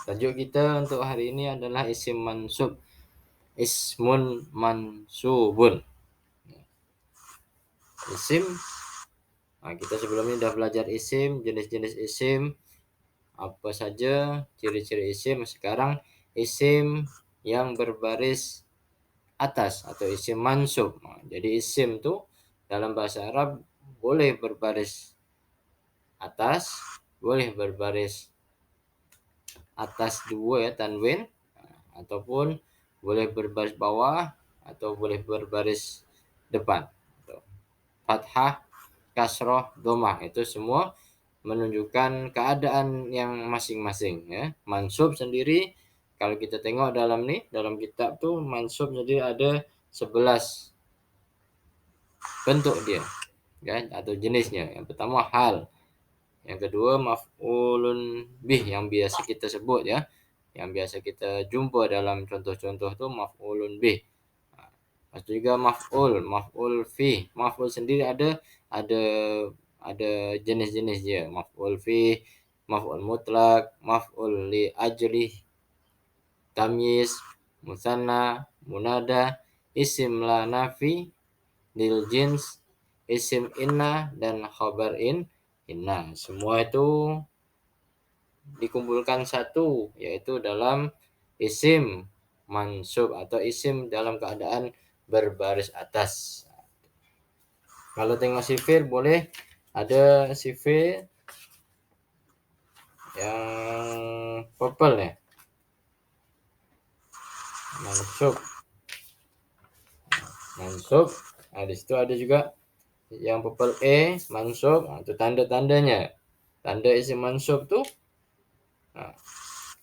Tajuk kita untuk hari ini adalah isim mansub. Ismun mansubun. Isim, kita sebelumnya sudah belajar isim, jenis-jenis isim, apa saja ciri-ciri isim. Sekarang isim yang berbaris atas atau isim mansub. Jadi isim tuh dalam bahasa Arab boleh berbaris atas, boleh berbaris atas dua ya, tanwin, ataupun boleh berbaris bawah atau boleh berbaris depan. Fathah, kasroh, domah itu semua menunjukkan keadaan yang masing-masing ya. Mansub sendiri kalau kita tengok dalam kitab tuh mansub sendiri ada 11 bentuk dia ya, atau jenisnya. Yang pertama hal, yang kedua maf'ulun bih yang biasa kita sebut ya, yang biasa kita jumpa dalam contoh-contoh tuh maf'ulun bih. Lepas itu juga maf'ul fi. Maf'ul sendiri ada ada jenis-jenis dia. Maf'ul fi, maf'ul mutlak, maf'ul li ajli, tamyiz, musanna, munada, isim la nafi, lil jins, isim inna dan khabar inna. Semua itu dikumpulkan satu yaitu dalam isim mansub atau isim dalam keadaan berbaris atas. Kalau tengok sifir boleh ada sifir yang purple ya, mansub. Nah, di situ ada juga yang purple mansub. Nah, itu tanda-tandanya. Tanda isim mansub tuh nah,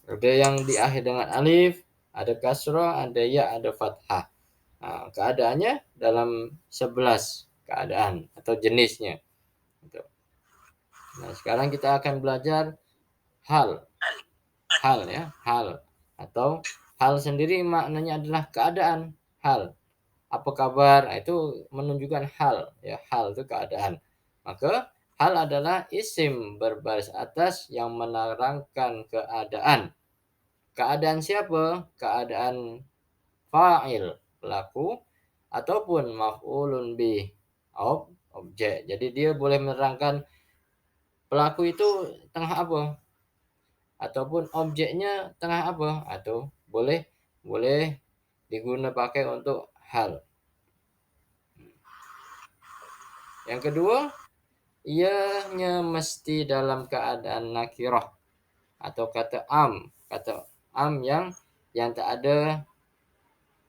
ada yang di akhir dengan alif, ada kasroh, ada ya, ada fathah. Nah, keadaannya dalam 11 keadaan atau jenisnya. Nah, sekarang kita akan belajar hal. Hal ya, hal. Atau hal sendiri maknanya adalah keadaan. Hal. Apa kabar? Nah, itu menunjukkan hal. Ya, hal itu keadaan. Maka hal adalah isim berbaris atas yang menerangkan keadaan. Keadaan siapa? Keadaan fa'il, pelaku, ataupun maf'ulun bih, objek. Jadi dia boleh menerangkan pelaku itu tengah apa, ataupun objeknya tengah apa, atau boleh boleh digunakan pakai untuk hal. Yang kedua, ianya mesti dalam keadaan nakirah atau kata am yang tak ada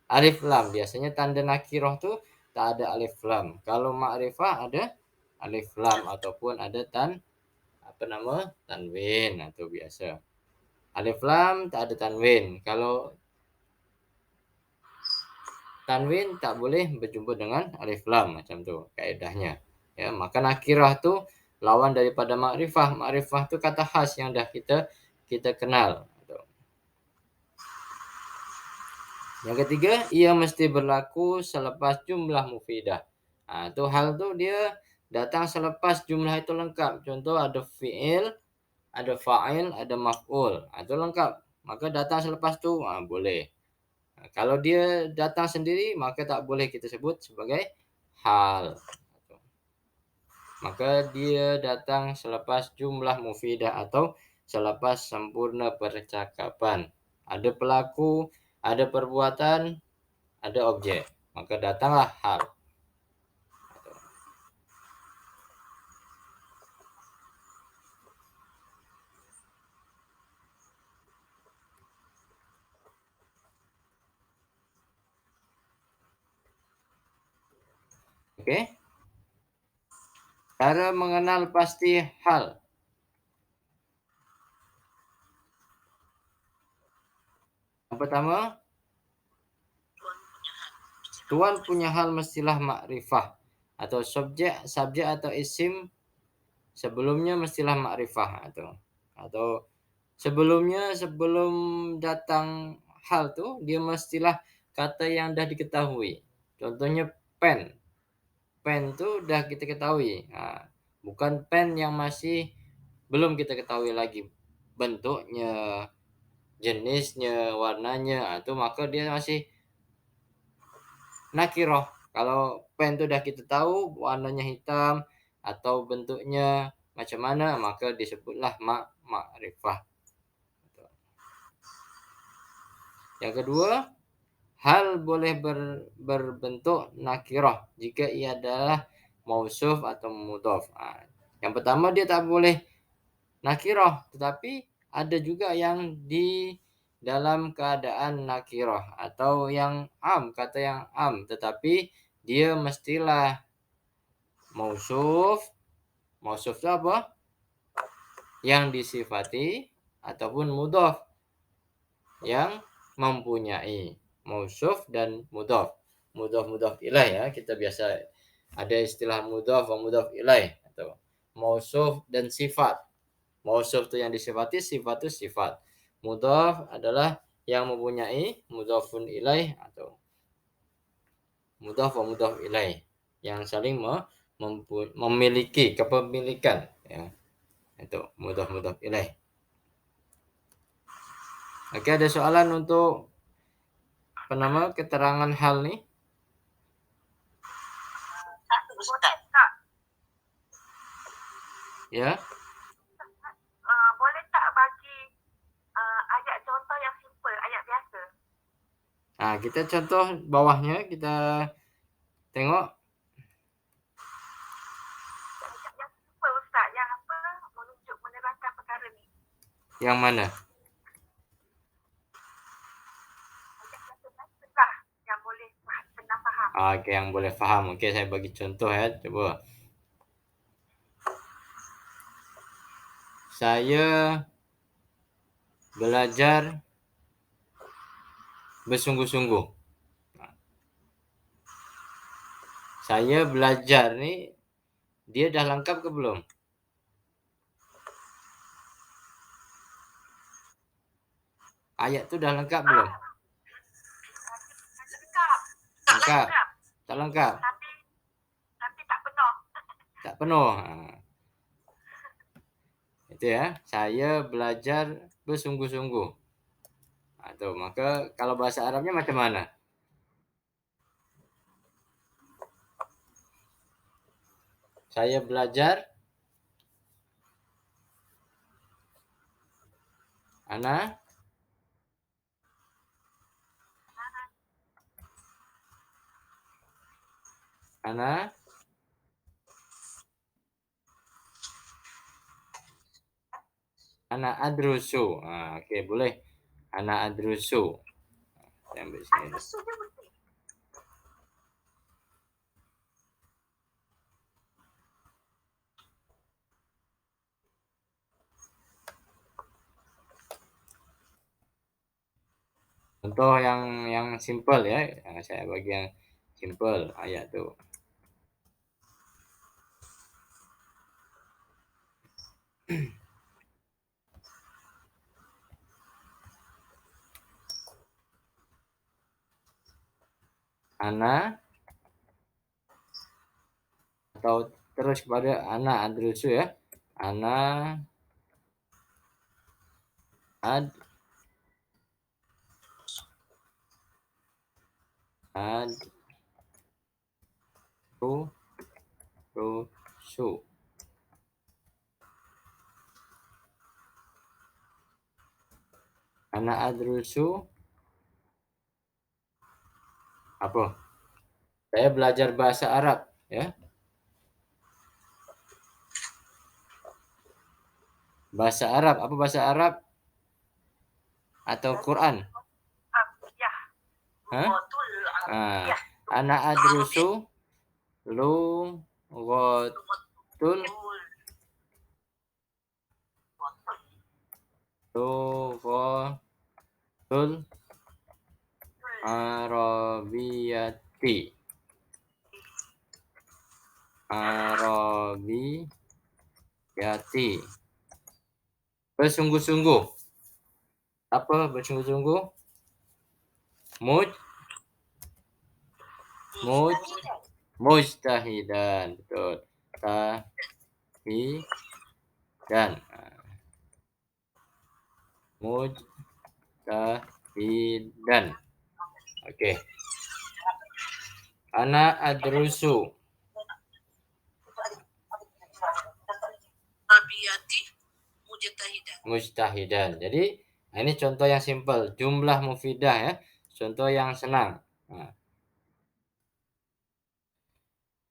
alif lam. Biasanya tanda nakirah tuh tak ada alif lam. Kalau ma'rifah ada alif lam ataupun ada tanwin atau biasa. Alif lam tak ada tanwin. Kalau tanwin tak boleh berjumpa dengan alif lam, macam tu kaedahnya. Ya, maka nakirah tu lawan daripada ma'rifah. Ma'rifah tu kata khas yang dah kita kenal. Yang ketiga, ia mesti berlaku selepas jumlah mufidah. Nah, itu hal tu dia datang selepas jumlah itu lengkap. Contoh ada fi'il, ada fa'il, ada maf'ul. Nah, itu lengkap. Maka datang selepas tu boleh. Nah, kalau dia datang sendiri maka tak boleh kita sebut sebagai hal. Maka dia datang selepas jumlah mufidah atau selepas sempurna percakapan. Ada pelaku, ada perbuatan, ada objek, maka datanglah hal. Oke. Cara mengenal pasti hal. Yang pertama, tuan punya hal mestilah makrifah atau subjek atau isim sebelumnya mestilah makrifah atau sebelum datang hal tuh dia mestilah kata yang dah diketahui. Contohnya pen. Pen tuh dah kita ketahui. Nah, bukan pen yang masih belum kita ketahui lagi bentuknya, jenisnya, warnanya, itu maka dia masih nakiroh. Kalau pen itu udah kita tahu warnanya hitam atau bentuknya macam mana, maka disebutlah ma'rifah. Yang kedua, hal boleh berbentuk nakirah jika ia adalah mausuf atau mudhof. Yang pertama dia tak boleh nakirah, tetapi ada juga yang di dalam keadaan nakirah atau yang kata yang tetapi dia mestilah mausuf. Mausuf itu apa? Yang disifati ataupun mudhof yang mempunyai mausuf dan mudhof. Mudhof ilaih ya, kita biasa ada istilah mudhof wa mudhof ilaih atau mausuf dan sifat. Mausuf itu yang disifati, sifat itu sifat. Mudhof adalah yang mempunyai mudhofun ilaih atau mudhof wa mudhof ilaih yang saling memiliki kepemilikan ya. Itu mudhof ilaih. Oke, ada soalan untuk keterangan hal nih? Ya. Boleh tak bagi ayat contoh yang simple, ayat biasa? Nah, kita contoh bawahnya, kita tengok. Ayat yang simple Ustaz, yang apa menunjuk menerangkan perkara ni. Yang mana? Ayat yang senang yang boleh senang faham. Oke, yang boleh faham. Oke, saya bagi contoh ya, coba. Saya belajar bersungguh-sungguh. Saya belajar nih, dia dah lengkap ke belum? Ayat tu dah lengkap belum? Lengkap. Lengkap. Tak lengkap? Tapi tak penuh. Tak penuh. Itu ya, saya belajar bersungguh-sungguh. Tuh, maka kalau bahasa Arabnya macam mana? Saya belajar ana adrusu. Oke, boleh. Ana adrusu. Saya ambil sini. Contoh yang simple ya. Saya bagi yang simple ayat tuh. Ana atau terus kepada ana adrusu ya. Ana ad rusu. Ana adrusu apa? Saya belajar bahasa Arab ya. Bahasa Arab, apa bahasa Arab? Atau Quran? Hah? Ana adrusu lughatul arabiyati. Bersungguh-sungguh. Apa bersungguh-sungguh? Mujtahidan. Betul. Tahidan. mustahidan. Oke. Ana adrusu. Arabiyati mujtahidan. Mujtahidan. Jadi ini contoh yang simpel, jumlah mufidah ya. Contoh yang senang. Nah,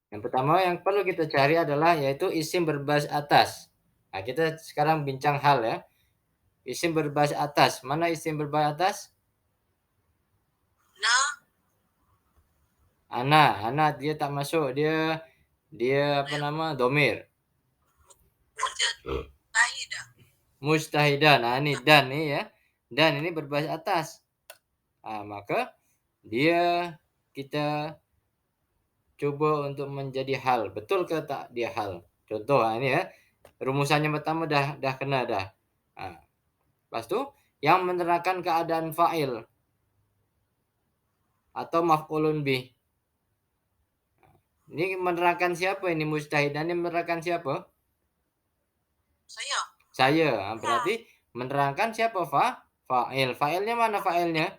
yang pertama yang perlu kita cari adalah yaitu isim berbaris atas. Nah, kita sekarang bincang hal ya. Isim berbaris atas. Mana isim berbaris atas? Na Ana dia tak masuk, dia apa nama? Domir. mujtahidan. Mustahidan. Nah, ini dan nih ya. Dan ini berbaris atas. Nah, maka dia kita coba untuk menjadi hal. Betul ke tak dia hal? Contoh ini ya. Rumusannya pertama dah kena dah. Nah, lepas tu yang menerangkan keadaan fa'il atau maf'ulun bih. Ini menerangkan siapa ini mustahidan ini menerangkan siapa? Saya. Saya. Berarti menerangkan siapa fa'il. Fa'ilnya mana fa'ilnya?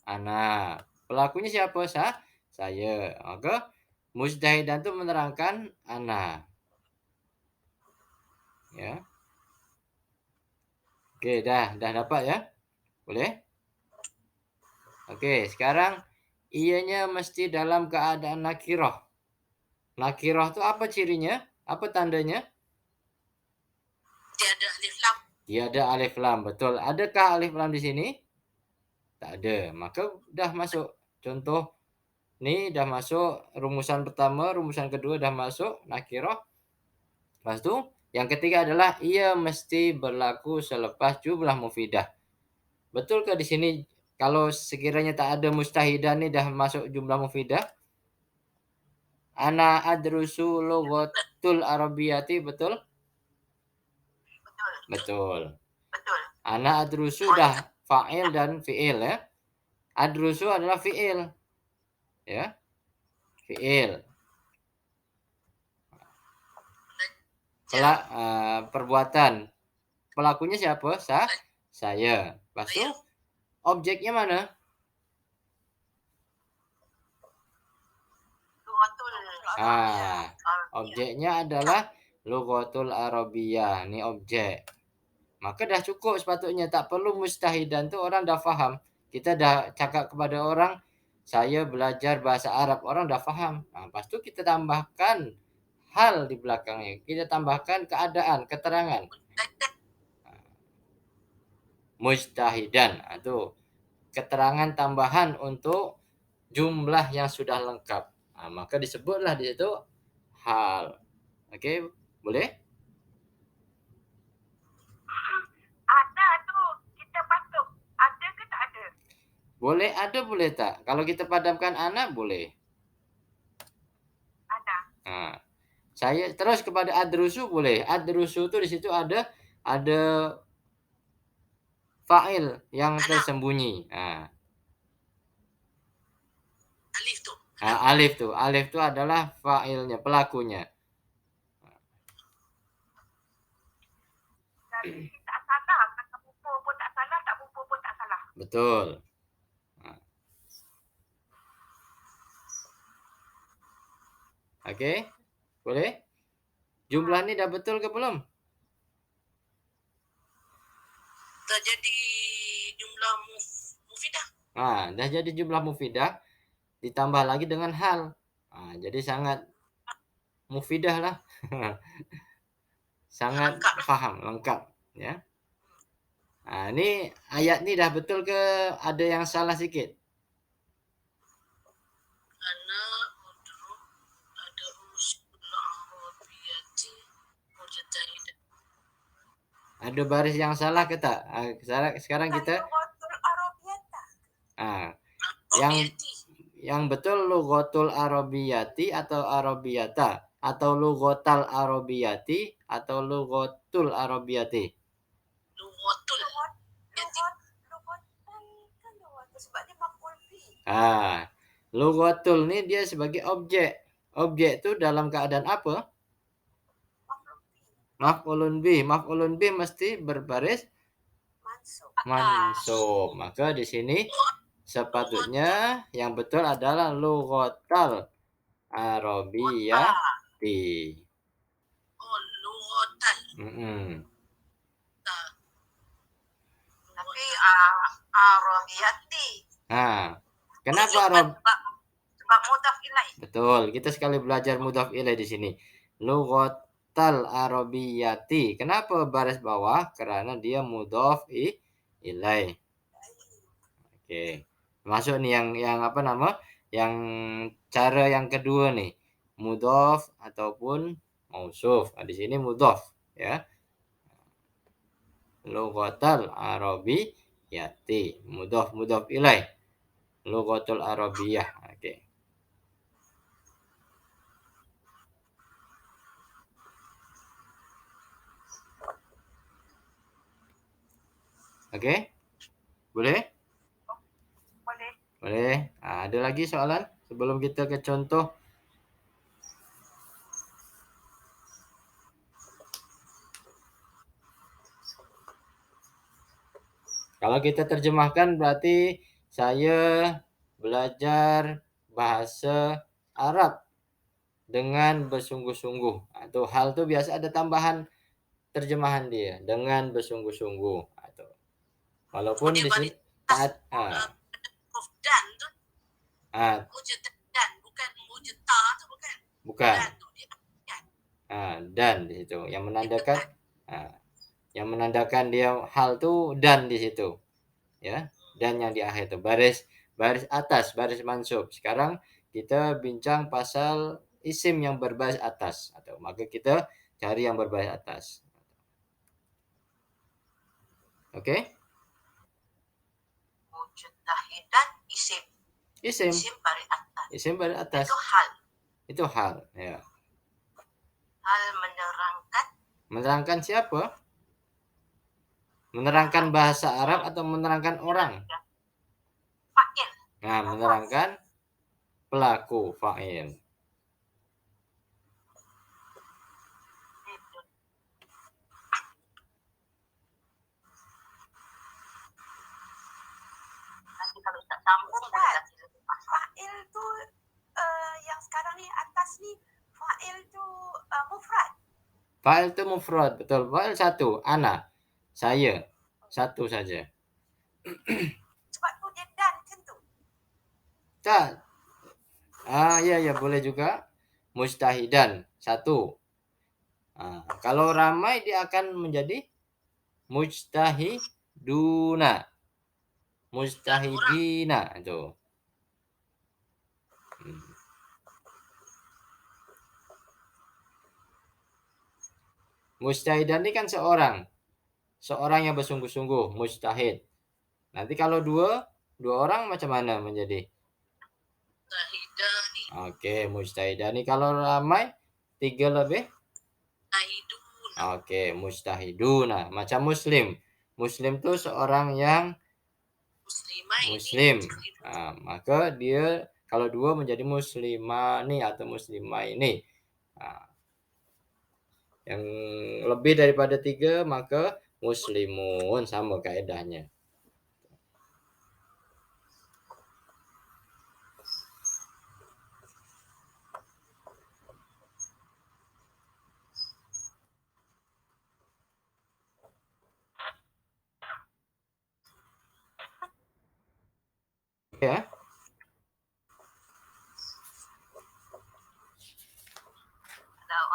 Ana. Pelakunya siapa? Saya. Maka mustahidan itu menerangkan ana. Ya. Oke, dah dapat ya? Boleh? Oke, sekarang ianya mesti dalam keadaan nakirah. Nakirah itu apa cirinya? Apa tandanya? Tiada alif lam. Tiada alif lam, betul. Adakah alif lam di sini? Tak ada. Maka dah masuk. Contoh nih dah masuk rumusan pertama, rumusan kedua dah masuk nakirah. Lepas tu yang ketiga adalah ia mesti berlaku selepas jumlah mufidah. Betul ke di sini kalau sekiranya tak ada mustahidan nih dah masuk jumlah mufidah? Ana adrusu lughatul arabiyati, betul? Betul. Ana adrusu dah fa'il dan fi'il ya. Adrusu adalah fi'il. Ya. Fi'il. Perbuatan. Pelakunya siapa? Saya. Lepas tu objeknya mana? Objeknya adalah lughatul arabiyah. Ini objek. Maka dah cukup sepatutnya. Tak perlu mustahidan tu orang dah faham. Kita dah cakap kepada orang, saya belajar bahasa Arab. Orang dah faham. Lepas tu kita tambahkan hal di belakangnya. Kita tambahkan keadaan, keterangan. Mujtahidan. Itu keterangan tambahan untuk jumlah yang sudah lengkap. Maka disebutlah di situ hal. Okey, boleh? Ada tu kita patut. Ada ke tak ada? Boleh ada, boleh tak? Kalau kita padamkan ana, boleh. Ada. Saya terus kepada adrusu boleh. Adrusu tu di situ ada fa'il yang tersembunyi. Alif tu. Alif tu adalah fa'ilnya, pelakunya. Jadi tak salah. Kata buku pun tak salah, tak buku pun tak salah. Betul. Okey. Boleh? Jumlah ni dah betul ke belum? Terjadi jumlah mufidah. Dah jadi jumlah mufidah ditambah lagi dengan hal. Jadi sangat mufidah lah. Sangat faham, lengkap ya. Ini ayat ni dah betul ke ada yang salah sikit? Ana ada usul arabiyati mujtahidan. Ada baris yang salah ke tak? Sekarang kita Lughatul arabiyata. yang betul lughatul arabiyati atau arabiyata atau lughatal arabiyati atau lughatul arabiyati. Lughatul. Sebab dia maf'ul fi. Lughatul ni dia sebagai objek. Objek tu dalam keadaan apa? Maf'ulun bih. Maf'ulun bih mesti berbaris mansub. Maka di sini sepatutnya yang betul adalah lughatal arabiyati. Lughatan. Tapi arabiyati. Nah, kenapa Arab? Sebab mudhaf ilaih. Betul, kita sekali belajar mudhaf ilaih di sini. Lughatal arabiyati. Kenapa baris bawah? Karena dia mudhaf ilaih. Oke. Masuk nih yang apa nama? Yang cara yang kedua nih. Mudhaf ataupun mausuf. Nah, di sini mudhaf ya. Lughatal arabiyati. Mudhaf ilaih. Lughatul arabiyah. Oke. Oke? Boleh? Boleh. Boleh. Nah, ada lagi soalan sebelum kita ke contoh? Kalau kita terjemahkan berarti saya belajar bahasa Arab dengan bersungguh-sungguh. Atau hal itu biasa ada tambahan terjemahan dia dengan bersungguh-sungguh atau walaupun di sini saat Huruf dan tu. Wujud dan bukan wujud ta tu bukan. bukan. Dan tu dia. Dan di situ yang menandakan dia hal tuh dan di situ ya, dan yang di akhir itu baris atas, baris mansub. Sekarang kita bincang pasal isim yang berbaris atas atau maka kita cari yang berbaris atas. Oke? Wujud tahidan isim. Isim baris atas. Isim baris atas. Itu hal ya. Hal menerangkan. Menerangkan siapa? Menerangkan bahasa Arab atau menerangkan orang? Fa'il. Nah, menerangkan pelaku, fa'il. Nanti kalau tak sambung fa'il tu yang sekarang ni atas ni fa'il tu mufrad. Fa'il itu mufrad, betul. Fa'il satu, ana, saya, satu saja. Sebab tu dia dan macam tu. Tak. Ya boleh juga. Mujtahidan, satu. Kalau ramai dia akan menjadi mujtahiduna, mujtahidina itu. Mujtahidan ini kan seorang yang bersungguh-sungguh, mujtahid. Nanti kalau dua orang macam mana menjadi? Mujtahidani. Oke, mujtahidani. Kalau ramai 3 lebih? Oke, mujtahiduna. Macam muslim. Muslim itu seorang yang muslim. Maka dia kalau dua menjadi muslimani atau muslimah ini. Yang lebih daripada 3 maka muslimun, sama kaedahnya. Ya.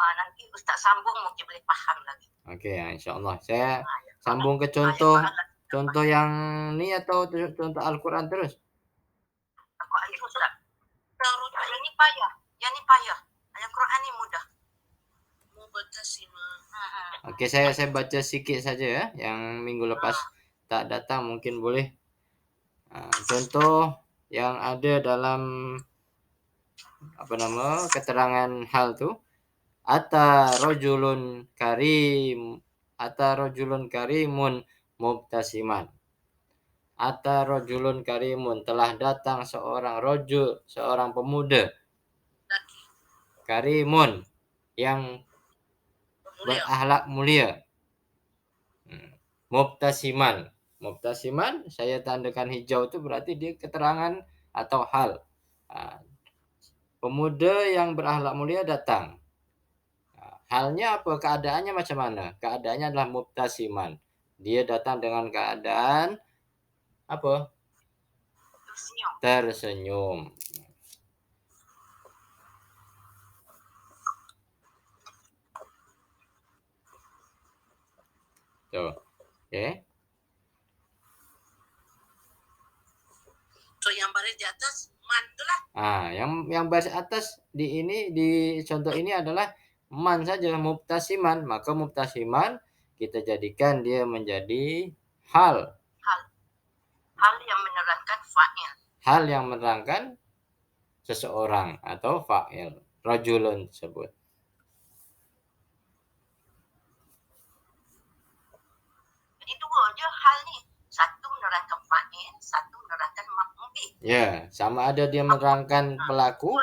Nanti Ustaz sambung mungkin boleh paham lagi. Oke, ya, insyaallah. Saya sambung ke contoh yang ini atau contoh Al-Qur'an terus? Al-Quran itu sudah. Yang ini payah. Yang Quran ini mudah. Oke, saya baca sedikit saja ya. Yang minggu lepas tak datang mungkin boleh. Contoh yang ada dalam keterangan hal tu. Ata rajulun karimun mubtasiman. Ata rajulun karimun, telah datang seorang pemuda. Karimun, yang berakhlak mulia. Mubtasiman, Mubtasiman saya tandakan hijau itu berarti dia keterangan atau hal. Nah, pemuda yang berakhlak mulia datang. Nah, halnya apa? Keadaannya macam mana? Keadaannya adalah mubtasiman. Dia datang dengan keadaan apa? Tersenyum. Tersenyum. Tuh. Oke. So yang baris di atas man itulah. Yang baris atas di contoh ini adalah man saja, mubtasiman. Maka mubtasiman kita jadikan dia menjadi hal. Hal yang menerangkan fa'il. Hal yang menerangkan seseorang atau fa'il. Rajulun tersebut. Jadi dua je hal ni. Satu menerangkan fa'il, satu menerangkan maf'ul bih. Ya, sama ada dia menerangkan pelaku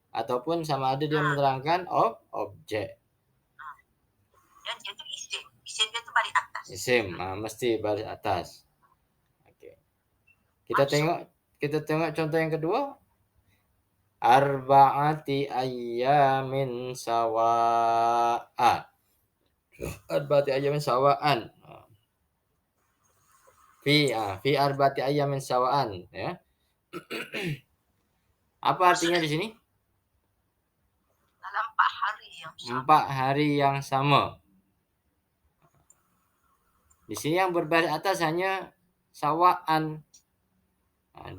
ataupun sama ada dia menerangkan objek. Dan dia tu isim. Isim dia tu baris atas. Isim, mesti baris atas. Oke. Kita tengok contoh yang kedua. Arba'ati ayyamin sawa'a. Arba'ati ayyamin sawa'an. Fi arba'ati ayyamin sawa'an, ya. Apa artinya di sini? Dalam 4 hari yang sama. 4 hari yang sama. Di sini yang berbaris atas hanya sawa'an.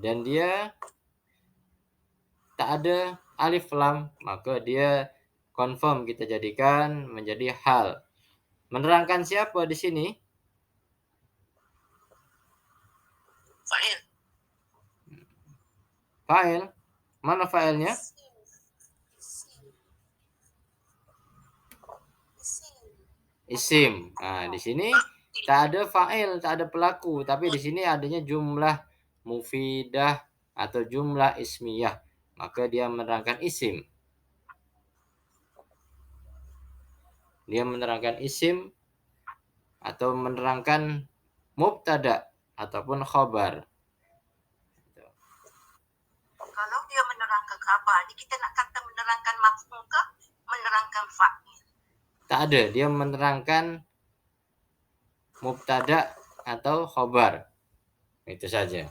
Dan dia tak ada alif lam, maka dia confirm kita jadikan menjadi hal. Menerangkan siapa di sini? Fa'il. Fa'il. Mana fa'ilnya? Isim. Di sini tak ada fa'il, tak ada pelaku, tapi di sini adanya jumlah mufidah atau jumlah ismiyah. Maka dia menerangkan isim. Dia menerangkan isim atau menerangkan mubtada ataupun khabar. Kalau dia menerangkan khabar, kita nak kata menerangkan maf'ul ke menerangkan fa'il? Tak ada, dia menerangkan mubtada atau khabar. Itu saja.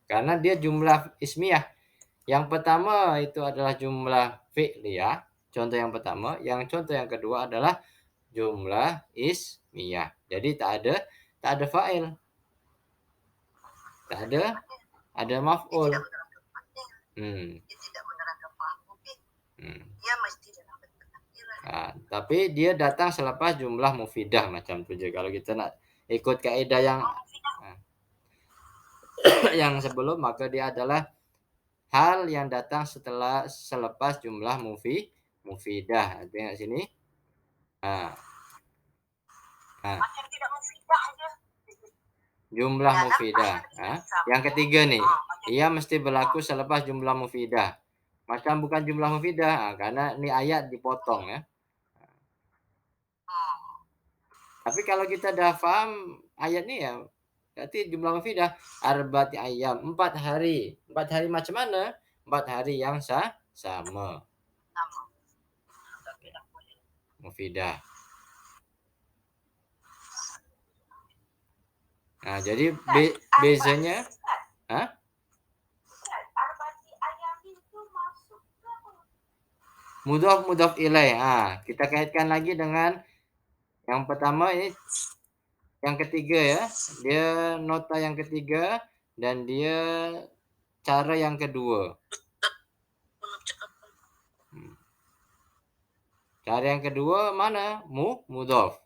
Karena dia jumlah ismiyah. Yang pertama itu adalah jumlah fi'liyah, contoh yang pertama. Yang contoh yang kedua adalah jumlah ismiyah. Jadi tak ada fa'il. Tak ada maf'ul. Dia tidak menerangkan maf'ul bih. Dia mesti dalam bentuk nakirah. Tapi dia datang selepas jumlah mufidah macam tu je. Kalau kita nak ikut kaedah yang sebelum, maka dia adalah hal yang datang selepas jumlah mufidah. Tengok sini. Macam tidak mufidah aja. Jumlah mufidah. Yang ketiga nih, ia mesti berlaku selepas jumlah mufidah. Macam bukan jumlah mufidah, karena ini ayat dipotong, ya. Tapi kalau kita dah faham ayat ni, ya, berarti jumlah mufidah arba'ati ayyam, 4 hari. 4 hari macam mana? 4 hari yang sama. Mufidah. Jadi bezanya, mudhaf ilaih. Kita kaitkan lagi dengan yang pertama ini, yang ketiga, ya. Dia nota yang ketiga dan dia cara yang kedua. Cara yang kedua mana? Mudhaf.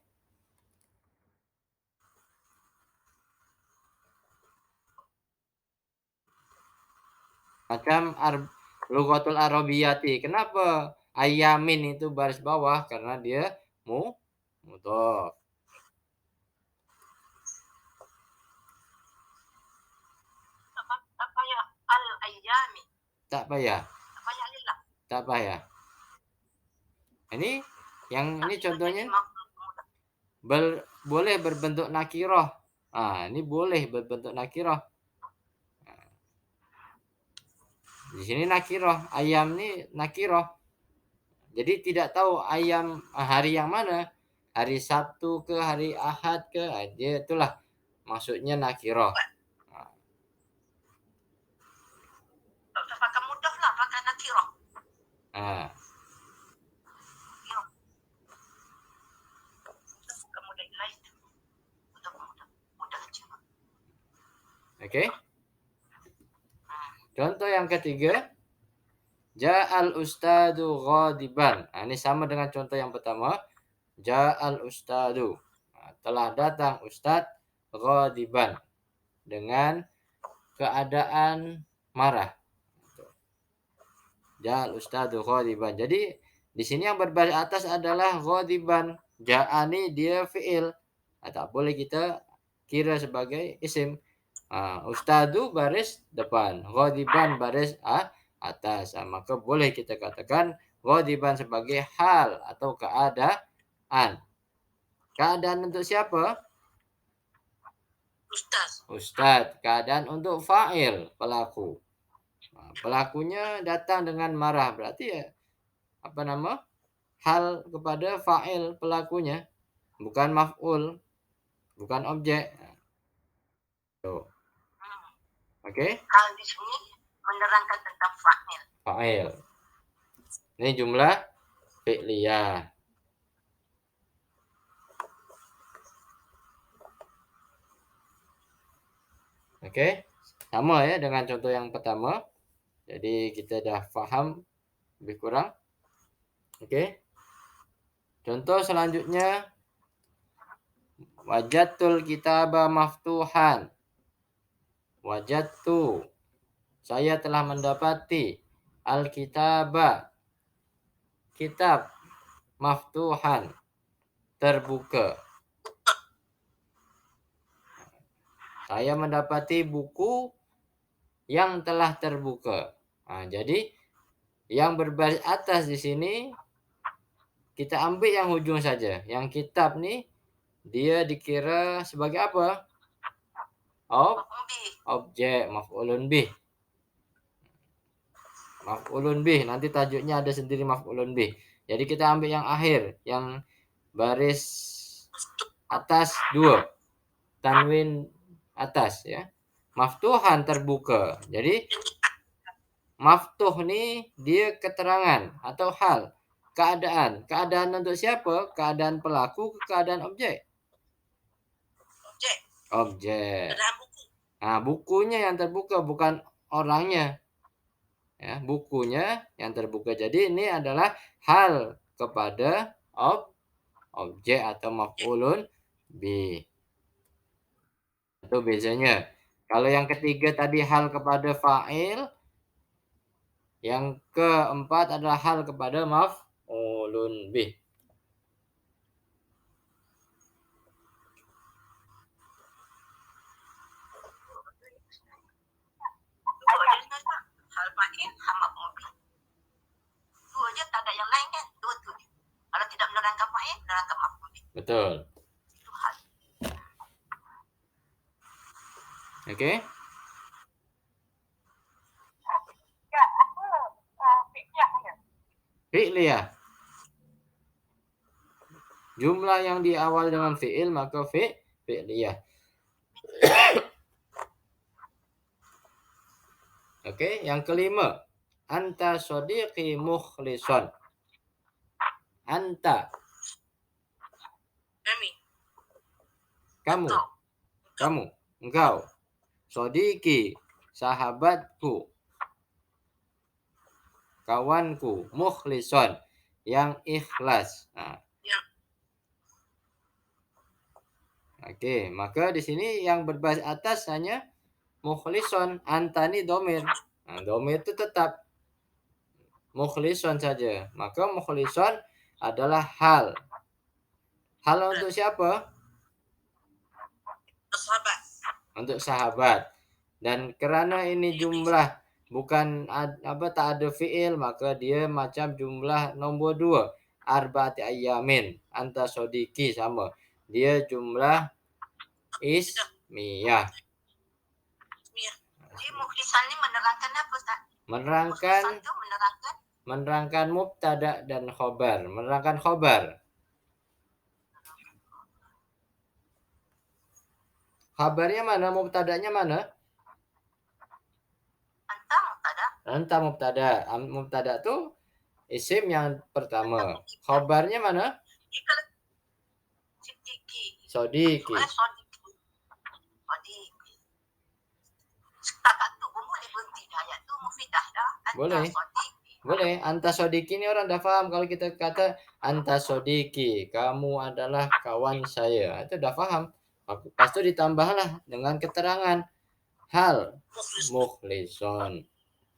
Macam Lughatul Arabiyati. Kenapa ayamin itu baris bawah? Karena dia mudhaf. Tak payah al-ayyami. Tak payah. Tak payah. Ini contohnya boleh berbentuk nakirah Ini boleh berbentuk nakirah. Di sini nakirah, ayam ini nakirah. Jadi tidak tahu ayam hari yang mana, hari Sabtu ke hari Ahad ke, dia itulah maksudnya nakirah. Tak usah pakai mudah lah, pakai nakirah. Nah, Kemudian lain. Mudah aja. oke. Contoh yang ketiga, ja'al ustadu ghadiban. Ini sama dengan contoh yang pertama. Ja'al ustadu. Telah datang ustadz ghadiban dengan keadaan marah. Ja'al ustadu ghadiban. Jadi di sini yang berbaris atas adalah ghadiban. Ja'ani dia fi'il. Tak boleh kita kira sebagai isim. Ustadu baris depan, ghadiban baris atas. Maka boleh kita katakan ghadiban sebagai hal atau keadaan. Keadaan untuk siapa? Ustaz. Keadaan untuk fa'il, pelaku. Pelakunya datang dengan marah, berarti ya hal kepada fa'il pelakunya, bukan maf'ul, bukan objek. Tuh. Oke? Hal di sini menerangkan tentang fa'il. Fa'il. Ini jumlah fi'liyah. Oke? Sama ya dengan contoh yang pertama. Jadi kita dah paham lebih kurang. Oke? Contoh selanjutnya, wajadtul kitaba maftuhan. Wajadtu, saya telah mendapati al-kitaba, kitab, maftuhan, terbuka. Saya mendapati buku yang telah terbuka. Jadi yang berbaris atas di sini kita ambil yang ujung saja. Yang kitab nih dia dikira sebagai apa? Objek, maf'ulun bih. Maf'ulun bih, nanti tajuknya ada sendiri maf'ulun bih. Jadi kita ambil yang akhir, yang baris atas 2. Tanwin atas ya. Maftuhan terbuka. Jadi maftuh nih dia keterangan atau hal, keadaan. Keadaan untuk siapa? Keadaan pelaku ke keadaan objek? Objek. Bukunya yang terbuka, bukan orangnya. Ya, bukunya yang terbuka. Jadi ini adalah hal kepada objek atau maf'ulun bih. Itu biasanya. Kalau yang ketiga tadi hal kepada fa'il, yang keempat adalah hal kepada maf'ulun bih. Hal fa'il, hal maf'ul bih. Dua aja, tak ada yang lain kan? Dua tu. Kalau tidak menerangkan fa'il, menerangkan maf'ul bih. Betul. Oke. Fi'liyah. Jumlah yang diawali dengan fi'il maka fi'liyah. Oke, yang kelima. Anta sodiqi mukhlison. Anta. Kamu. Engkau. Sodiki. Sahabatku. Kawanku. Mukhlison. Yang ikhlas. Oke, maka di sini yang berbaris atas hanya mukhlison. Anta ini domir. Domir itu tetap mukhlison saja. Maka mukhlison adalah hal. Hal untuk siapa? Sahabat. Untuk sahabat. Dan kerana ini jumlah bukan tak ada fi'il, maka dia macam jumlah nombor 2. Arba'ati ayyamin. Anta sodiki sama. Dia jumlah miyah. Jadi mukhlisan ini menerangkan apa, Ustaz? Menerangkan Mukhlisan itu menerangkan mubtada dan khobar. Menerangkan khobar. Khabarnya mana? Mubtadanya mana? Anta mubtada. Mubtada tuh isim yang pertama. Khabarnya mana? Sodiki. Boleh. Boleh. Anta sodiki ini orang dah paham. Kalau kita kata anta sodiki, kamu adalah kawan saya. Itu dah paham. Pas itu ditambahlah dengan keterangan hal mukhlison.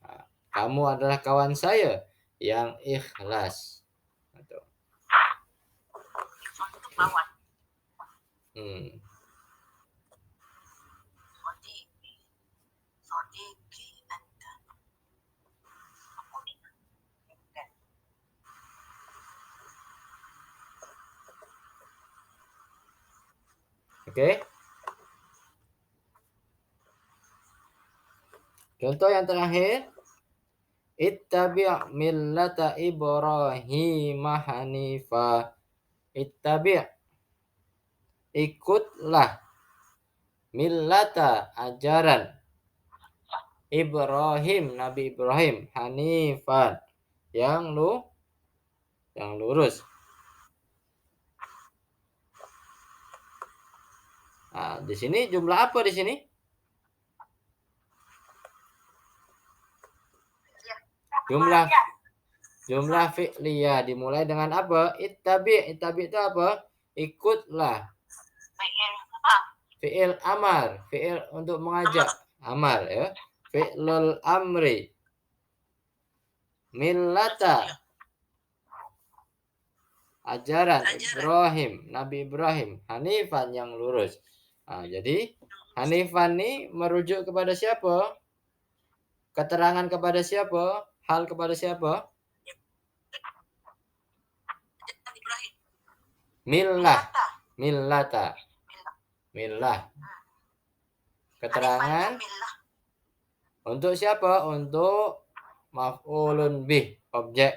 Nah, kamu adalah kawan saya yang ikhlas. Gitu. Oke. Contoh yang terakhir, ittabi' millata Ibrahim hanifa. Ittabi', ikutlah millata, ajaran Ibrahim, Nabi Ibrahim, hanifan, yang lurus. Nah, di sini jumlah apa di sini? Jumlah fi'liyah dimulai dengan apa? Ittabi' itu apa? Ikutlah. Fi'il amar, fi'il untuk mengajak, amar ya. Fi'lul amri. Millata, ajaran Ibrahim, Nabi Ibrahim, hanifan, yang lurus. Nah, jadi hanifan ini merujuk kepada siapa? Keterangan kepada siapa? Hal kepada siapa? Millata. Keterangan untuk siapa? Untuk maf'ulun bih, objek.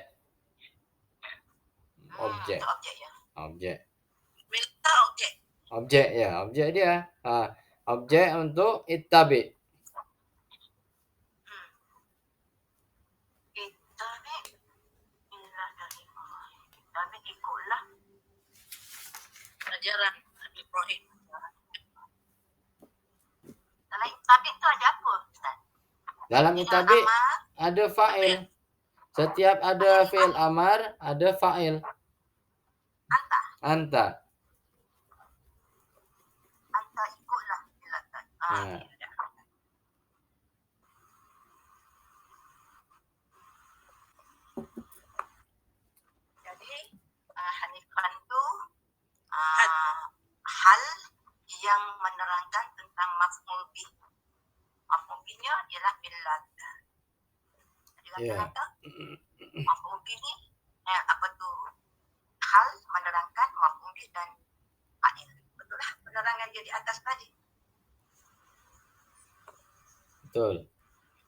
Objek ya, objek dia. Objek untuk ittabi. Ajaran Nabi Ibrahim. Dalam ittabi itu ada apa, Ustaz? Dalam ittabi ada fa'il. Setiap ada fi'il amar, ada fa'il. Anta ikutlah. Nah. Jadi hanifan itu hal yang menerangkan tentang maf'ul bih. Maf'ul bihnya ialah millat. Jadi kata maf'ul bih ni apa tu? Hal menerangkan maf'ul bih dan fa'il. Betul lah penerangan dia di atas tadi. Betul.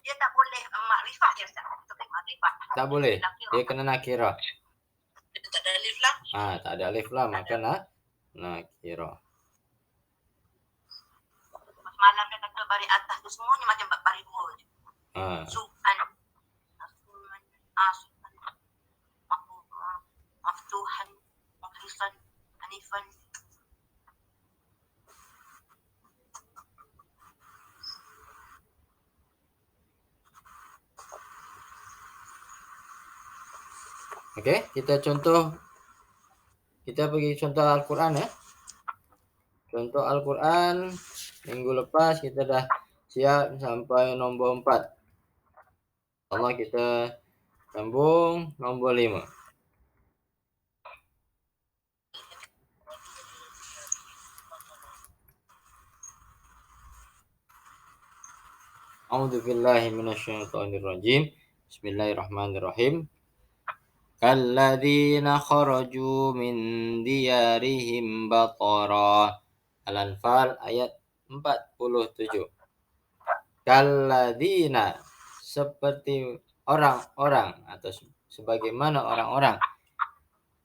Dia tak boleh makrifah dia, Ustaz. Makrifah. Tak boleh. Dia kena nakirah. Tak ada alif lam. Tak ada alif lam, maka nakirah. Malam dia kata baris atas tu semuanya macam baris dua je. Su'an. Maftuhan. Mukhlisan. Hanifan. Oke, kita pergi contoh Al-Quran ya. Contoh Al-Quran minggu lepas kita dah siap sampai nombor 4. Allah kita sambung nombor 5. A'udzubillahi minasyaitonirrajim. Bismillahirrahmanirrahim. Kalladzina kharaju min diyarihim batara. Al-Anfal ayat 47. Kalladzina, seperti orang-orang atau sebagaimana orang-orang,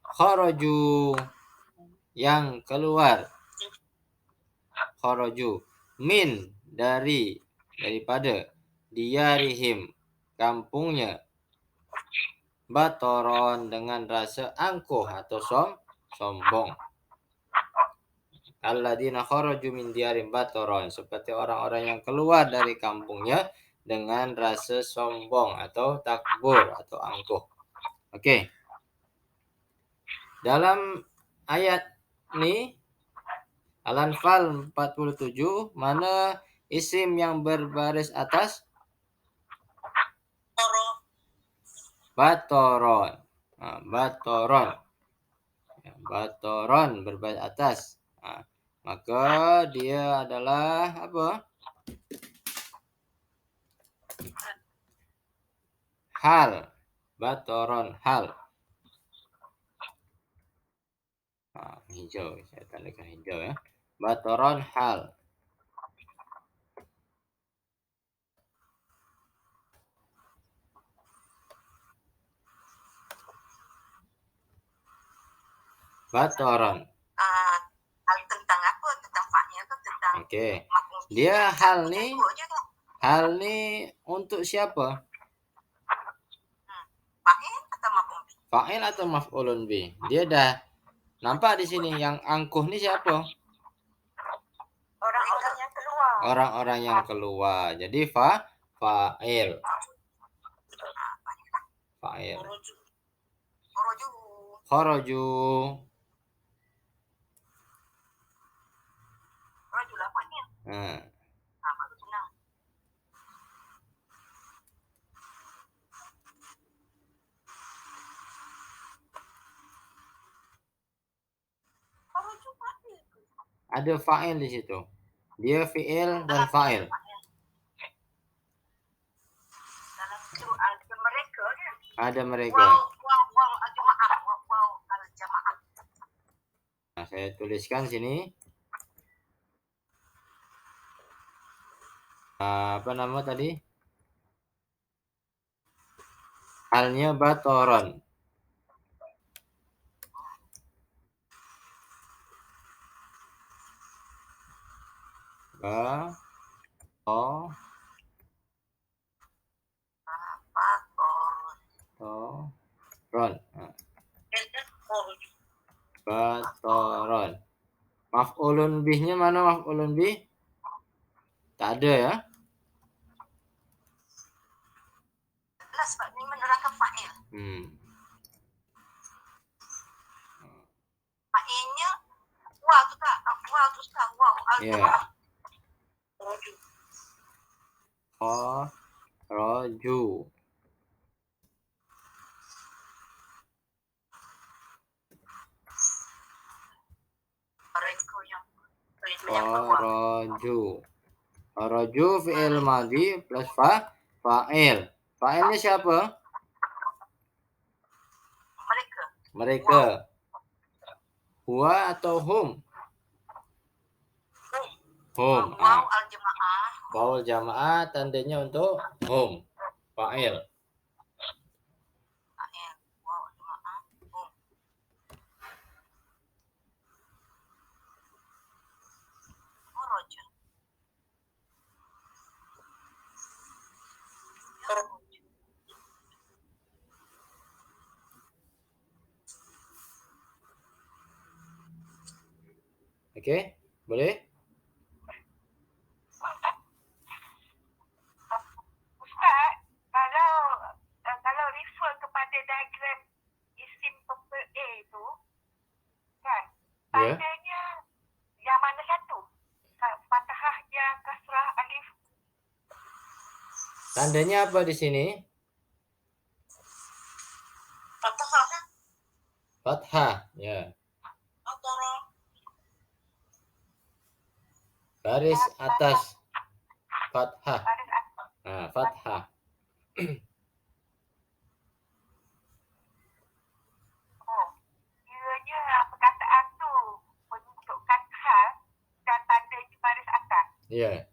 kharaju, yang keluar, kharaju, min, daripada, diyarihim, kampungnya, batoron, dengan rasa angkuh atau sombong. Alladzina kharaju min diyarim batoron, seperti orang-orang yang keluar dari kampungnya dengan rasa sombong atau takbur atau angkuh. Oke. Dalam ayat ini Al-Anfal 47, mana isim yang berbaris atas? Batoron. Nah, batoron. Ya, batoron berbaris atas. Nah, maka dia adalah apa? Hal. Batoron hal. Nah, hijau. Saya tandakan hijau ya. Batoron hal. Batoron. Hal tentang apa? Tentang fa'il atau tentang Oke. maf'ul bihi? Dia hal nih. Dua je kan? Hal nih untuk siapa? Fa'il atau maf'ul bihi? Fa'il atau maf'ulun bih? Dia dah nampak di sini yang angkuh nih siapa? Orang-orang yang keluar. Orang-orang yang keluar. Jadi fa'il. Fa'il. Kharaju. Lah fa'il. Nah. Baru senang. Ada fa'il di situ. Dia fi'il dan fa'il. Dalam itu ada mereka kan? Ada mereka. Waw al-jamaah. Waw al-jamaah. Nah, saya tuliskan sini. Apa nama tadi? Halnya batoron. Batoron. Batoron. Maf'ulun bihnya mana maf'ulun bih? Tak ada ya? Jelas Pak, ini menerangkan fa'il. Fa'ilnya waw tu tak? Waw tu tak? Waw al-jamaah. Kharaju. Kharaju. Kharaju fi'il madhi plus fa'il. Fa'ilnya siapa? Mereka. Huwa atau hum? Hum. Waw al-jamaah. Waw al-jamaah tandanya untuk hum. Fa'il. Waw al-jamaah. Hum. Kharaju. Oke, boleh? Ustaz, kalau refer kepada diagram isim pepel A tu, kan, tandanya yang mana satu? Fathah, ya, kasrah, alif. Tandanya apa di sini? Fathah kan? Fathah, ya. Garis atas fathah. Nah, fathah. Kiranya perkataan tu menunjukkan hal dan tanda di baris atas. Iya.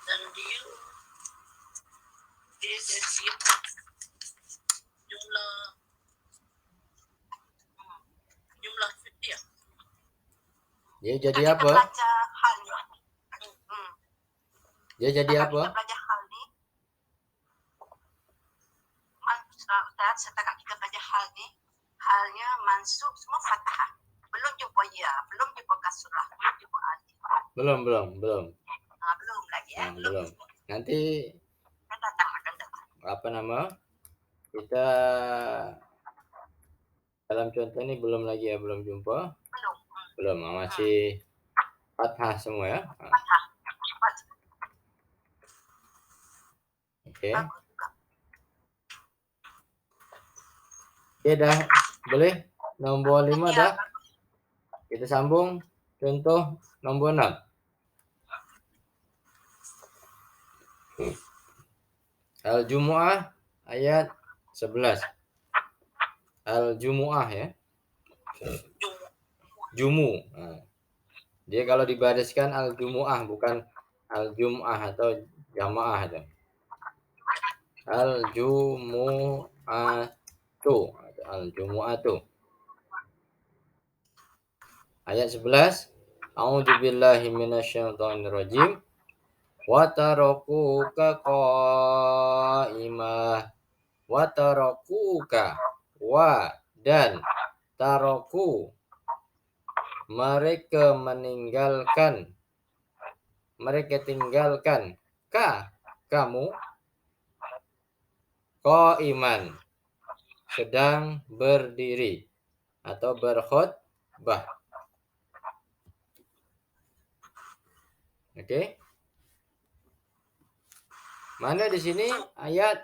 Dan dia dari jumlah ya. Dia jadi Kita apa? belajar hal ni. Dia jadi Kita apa? belajar hal ni. Ustaz, setakat kita belajar hal ni, halnya mansub semua fathah. Belum jumpa ya, belum jumpa kasrah, belum jumpa alif. Belum. Belum lagi Belum. Nanti akan datang. apa nama? Kita dalam contoh ini belum lagi ya, belum jumpa. Belum, masih fathah semua ya. Fathah. Oke. Oke, dah boleh. Nombor 5 dah. Kita sambung contoh nombor 6. Al-Jumu'ah ayat 11. Al-Jumu'ah ya. Jumu. Nah, dia kalau dibariskan Al-Jumu'ah bukan Al-Jum'ah atau jamaah itu. Al-Jumu'atu. Al-Jumu'atu. Ayat 11. A'udzubillahi minasyaitonirrajim. Wa tarakuka qa'imah. Wa tarakuka. Wa dan taraku. Mereka meninggalkan. Mereka tinggalkan. Kamu. Qa'iman. Sedang berdiri. Atau berkhutbah. Oke. Mana di sini ayat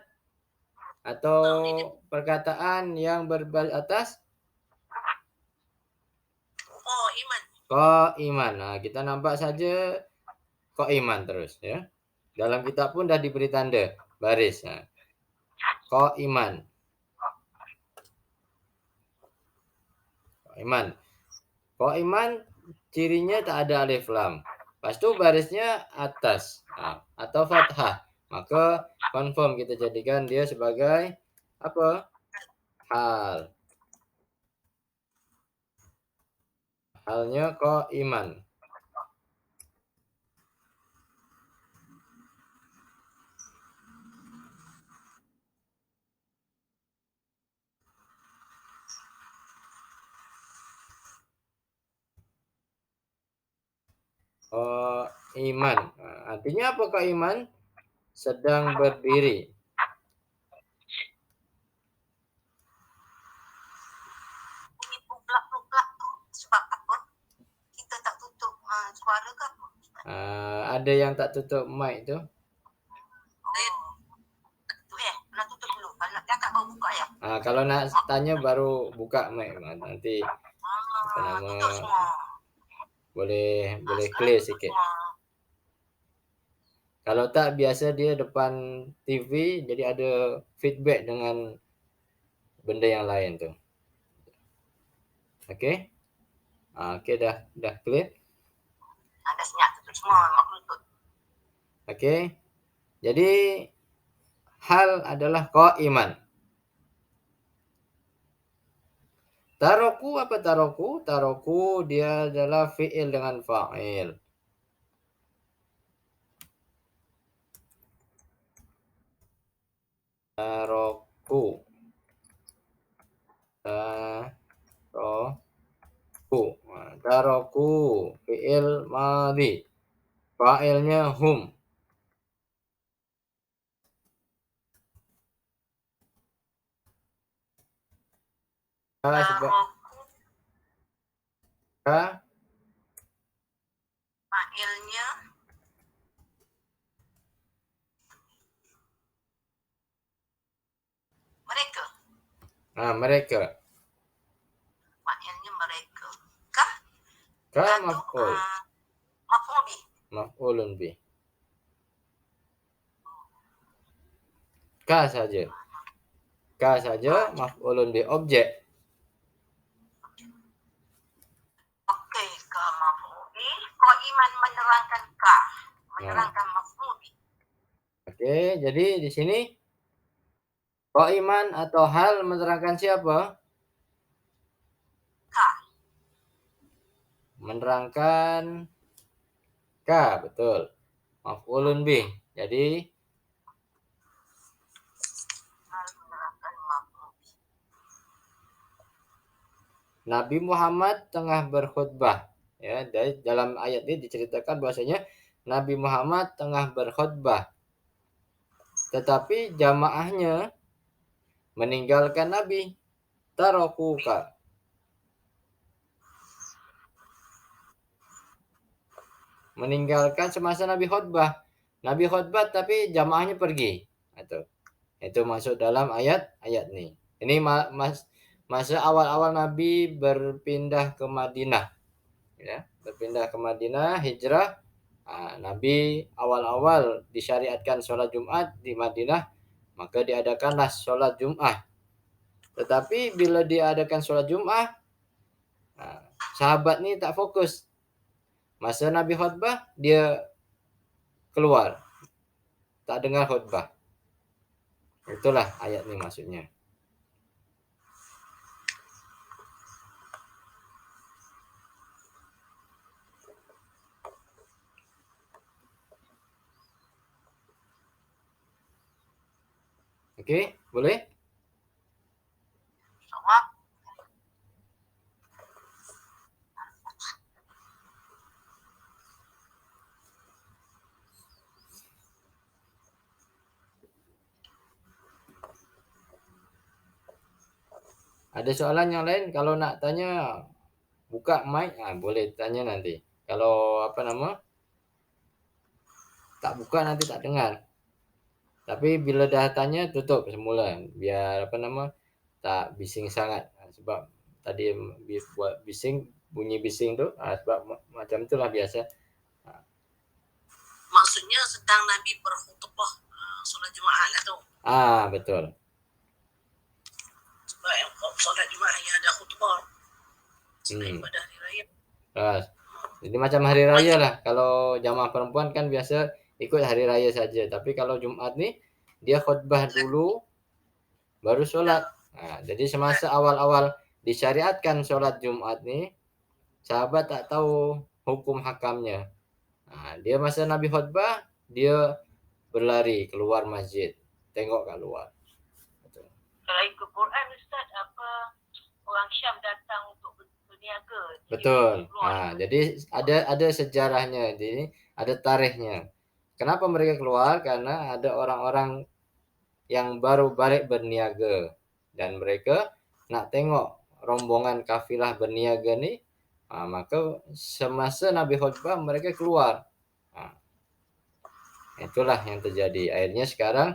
atau perkataan yang berbaris atas? Qa'iman. Nah, kita nampak saja qa'iman terus ya. Dalam kitab pun dah diberi tanda baris. Nah, qa'iman. Qa'iman cirinya tak ada alif lam. Lepas tu barisnya atas atau fathah. Maka confirm kita jadikan dia sebagai apa? Hal. Halnya qa'iman. Iman. Artinya apa qa'iman? Sedang berdiri. Sebab apa? Kita tak tutup suara ke apa? Ada yang tak tutup mic tu. Nak tutup dulu. Kalau tak baru buka ya. Kalau nak tanya baru buka mic. Nanti apa nama? Boleh clear sikit. Kalau tak biasa dia depan TV jadi ada feedback dengan benda yang lain tu. Okey? Okey dah clear. Dah senyap tutup semua mak lutut. Okey. Jadi hal adalah qa'iman. Taroku apa taroku? Taroku dia adalah fi'il dengan fa'il. Taroku. Taroku fi'il madhi. Fa'ilnya hum. Fa'ilnya mereka. Mereka. Fa'ilnya mereka. Maf'ul. Maf'ul bih. Maf'ulun bih. Ka saja. Ka saja maf'ulun bih objek. Oke, ka maf'ul bih. Qaiman menerangkan ka. Menerangkan maf'ul bih. Oke, jadi di sini qaiman atau hal menerangkan siapa? Ka. Menerangkan ka, betul. Maf'ulun bih. Jadi Hal menerangkan maf'ul bih. Nabi Muhammad tengah berkhutbah. Ya, dari dalam ayat ini diceritakan bahwasanya Nabi Muhammad tengah berkhutbah. Tetapi jamaahnya meninggalkan Nabi. Tarokuka. Meninggalkan semasa Nabi khutbah. Nabi khutbah tapi jamaahnya pergi. Itu masuk dalam ayat nih. Ini masa awal-awal Nabi berpindah ke Madinah. Ya, berpindah ke Madinah, hijrah. Nabi awal-awal disyariatkan sholat Jumat di Madinah, maka diadakanlah sholat Jumat. Tetapi bila diadakan sholat Jumat, sahabat ini tak fokus. Masa Nabi khutbah, dia keluar. Tak dengar khutbah. Itulah ayat ini maksudnya. Oke, boleh? Jawab. Ada soalan yang lain? Kalau nak tanya, buka mic, boleh tanya nanti. Kalau tak buka nanti tak dengar. Tapi bila dah tanya, tutup semula. Biar tak bising sangat. Sebab tadi buat bising, bunyi bising tu. Sebab macam itulah biasa. Maksudnya sedang Nabi berkhutbah solat Jumaat lah tu. Betul. Sebab yang solat Jumaat yang ada khutbah. Selain pada hari raya. Jadi macam hari raya lah. Kalau jamaah perempuan kan biasa ikut hari raya saja. Tapi kalau Jumat ni, dia khutbah dulu, baru sholat. Jadi semasa awal-awal disyariatkan sholat Jumat ni, sahabat tak tahu hukum hakamnya. Dia masa Nabi khutbah, dia berlari keluar masjid, tengok kat luar. Kalau ikut Quran Ustaz, orang Syam datang untuk berniaga. Betul. Jadi ada sejarahnya. Jadi ada tarikhnya. Kenapa mereka keluar? Karena ada orang-orang yang baru balik berniaga dan mereka nak tengok rombongan kafilah berniaga ni. Maka semasa Nabi khutbah mereka keluar. Itulah yang terjadi. Akhirnya sekarang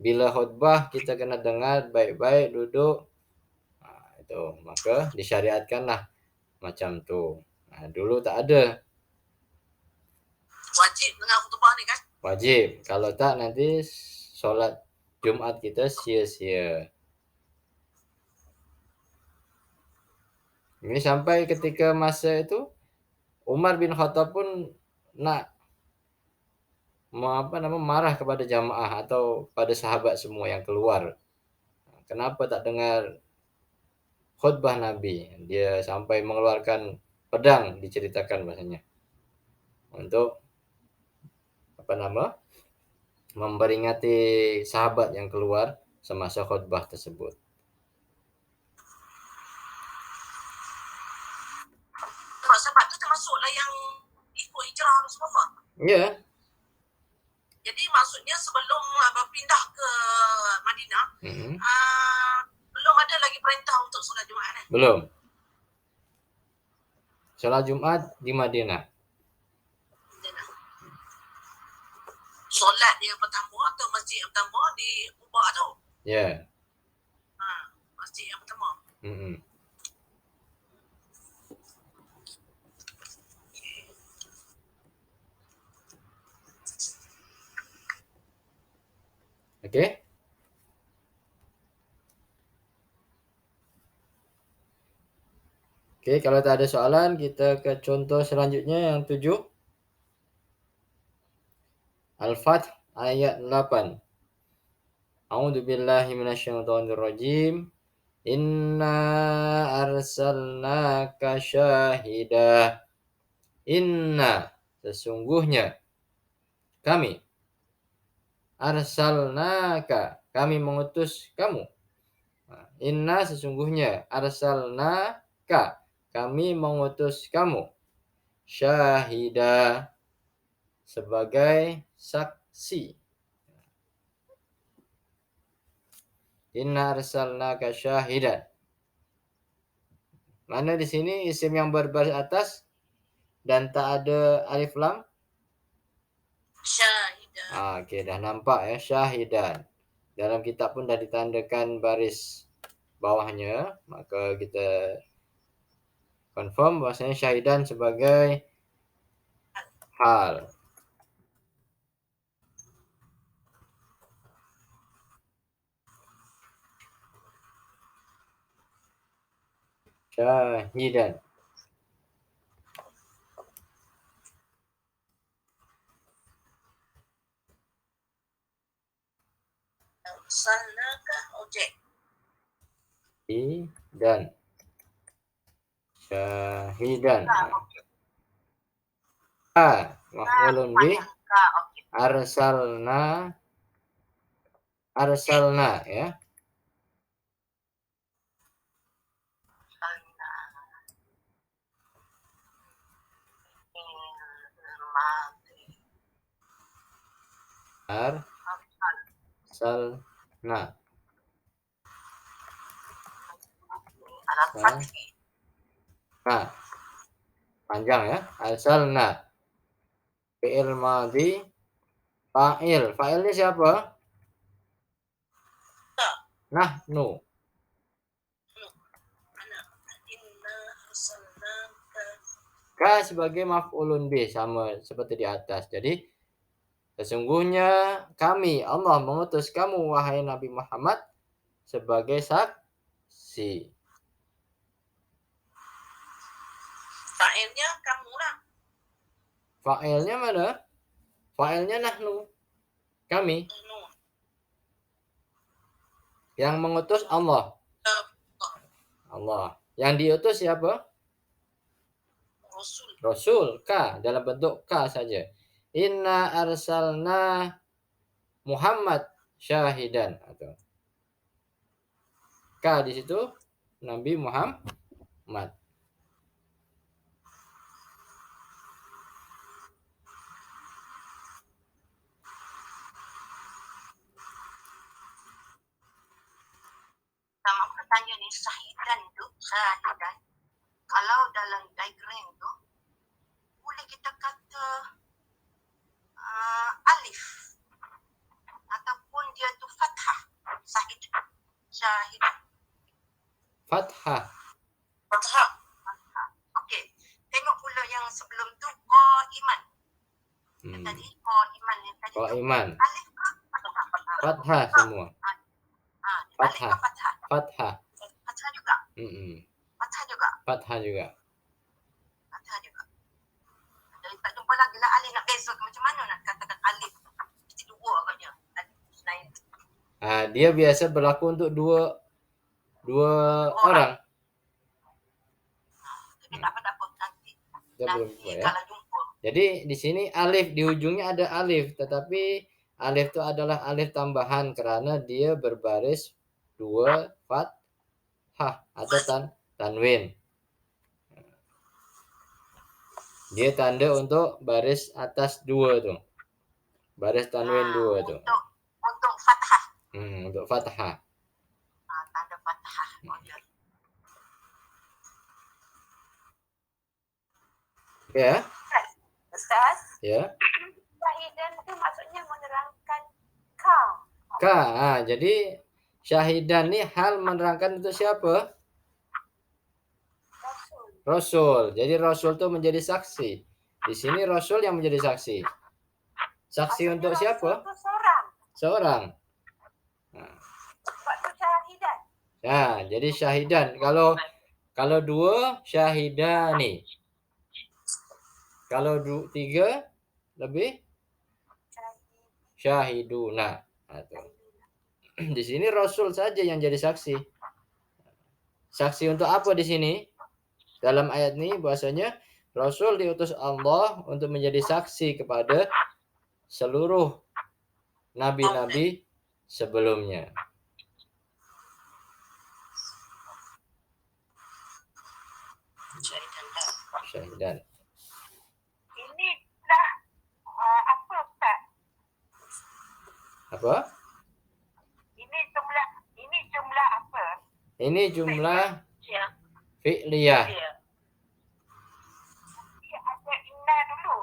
bila khutbah kita kena dengar baik-baik, duduk. Itu maka disyariatkanlah macam tu. Dulu tak ada. Wajib dengar khutbah ni kan? Wajib. Kalau tak nanti solat Jumat kita sia-sia. Ini sampai ketika masa itu Umar bin Khattab pun nak marah kepada jamaah atau pada sahabat semua yang keluar. Kenapa tak dengar khutbah Nabi? Dia sampai mengeluarkan pedang, diceritakan bahasanya. Untuk memperingati sahabat yang keluar semasa khutbah tersebut. Sebab tu termasuklah yang ikut hijrah Rasulullah. Ya. Jadi maksudnya sebelum berpindah ke Madinah, belum ada lagi perintah untuk solat Jumaat. Belum. Solat Jumat di Madinah. Solat yang pertama atau masjid yang pertama di Quba tu? Ya. Masjid yang pertama. Okey. Oke, kalau tak ada soalan, kita ke contoh selanjutnya yang 7. Al-Fath ayat 8. A'udzu billahi minasyaitonir rajim. Inna arsalnaka syahida. Inna, sesungguhnya kami. Arsalnaka, kami mengutus kamu. Inna, sesungguhnya. Arsalnaka, kami mengutus kamu. Syahida, sebagai saksi. Inna arsalnaka syahidan. Mana di sini isim yang berbaris atas dan tak ada alif lam? Syahidan. Oke, dah nampak ya, syahidan. Dalam kitab pun dah ditandakan baris bawahnya, maka kita confirm bahwasanya syahidan sebagai hal. Syahidan. Arsalnaka objek. Dan syahidan. Maf'ulun bih. Arsalna ya. Arsalna. Nah, panjang ya. Arsalna. Fi'il madhi. Fa'il. Fa'ilnya siapa? Nahnu. Ka sebagai maf'ulun bih, sama seperti di atas. Jadi sesungguhnya kami, Allah mengutus kamu wahai Nabi Muhammad sebagai saksi. Fa'ilnya kamu lah. Fa'ilnya mana? Fa'ilnya nahnu. Kami. Yang mengutus Allah. Allah. Yang diutus siapa? Rasul. Ka, dalam bentuk ka saja. Inna arsalna Muhammad syahidan. Atau ka di situ Nabi Muhammad. Sama pertanyaan ini syahidan tu, syahidan. Kalau dalam diagram tu boleh kita kata alif ataupun dia tu fathah. Syahidan. Fathah. Fathah. Okey. Tengok pula yang sebelum tu qaiman. Tadi qaiman yang tadi. Qaiman. Alif ke fathah? Fathah semua. Fathah. Fathah. Fathah juga. Fathah juga. Fathah juga. Fathah juga. Jadi tak jumpa lagi lah alif nak beza macam mana nak katakan alif. Mesti dua aja. Lain. Dia biasa berlaku untuk dua orang. Jadi tak apa nanti. Kita belum jumpa ya. Kalau jumpa. Jadi di sini alif di ujungnya ada alif, tetapi alif itu adalah alif tambahan karena dia berbaris dua fathah atau tanwin. Dia tanda untuk baris atas dua tuh. Baris tanwin dua tuh. Untuk fathah. Untuk fathah. Tanda fathah. Ya. Ustaz? Ya. Syahidan itu maksudnya menerangkan ka. Ka. Jadi syahidan ini hal menerangkan untuk siapa? Rasul. Jadi Rasul itu menjadi saksi. Di sini Rasul yang menjadi saksi. Saksi maksudnya untuk siapa? Seorang. Waktu syahidan. Jadi syahidan. Kalau Kalau 2 syahidani. Kalau 3 lebih syahiduna. Nah, di sini Rasul saja yang jadi saksi. Saksi untuk apa di sini? Dalam ayat ini bahasanya Rasul diutus Allah untuk menjadi saksi kepada seluruh nabi-nabi sebelumnya. Syahidan. Ini dah apa Ustaz? Apa? Ini jumlah apa? Ini jumlah Ya. fi'liyah. Ada inna dulu.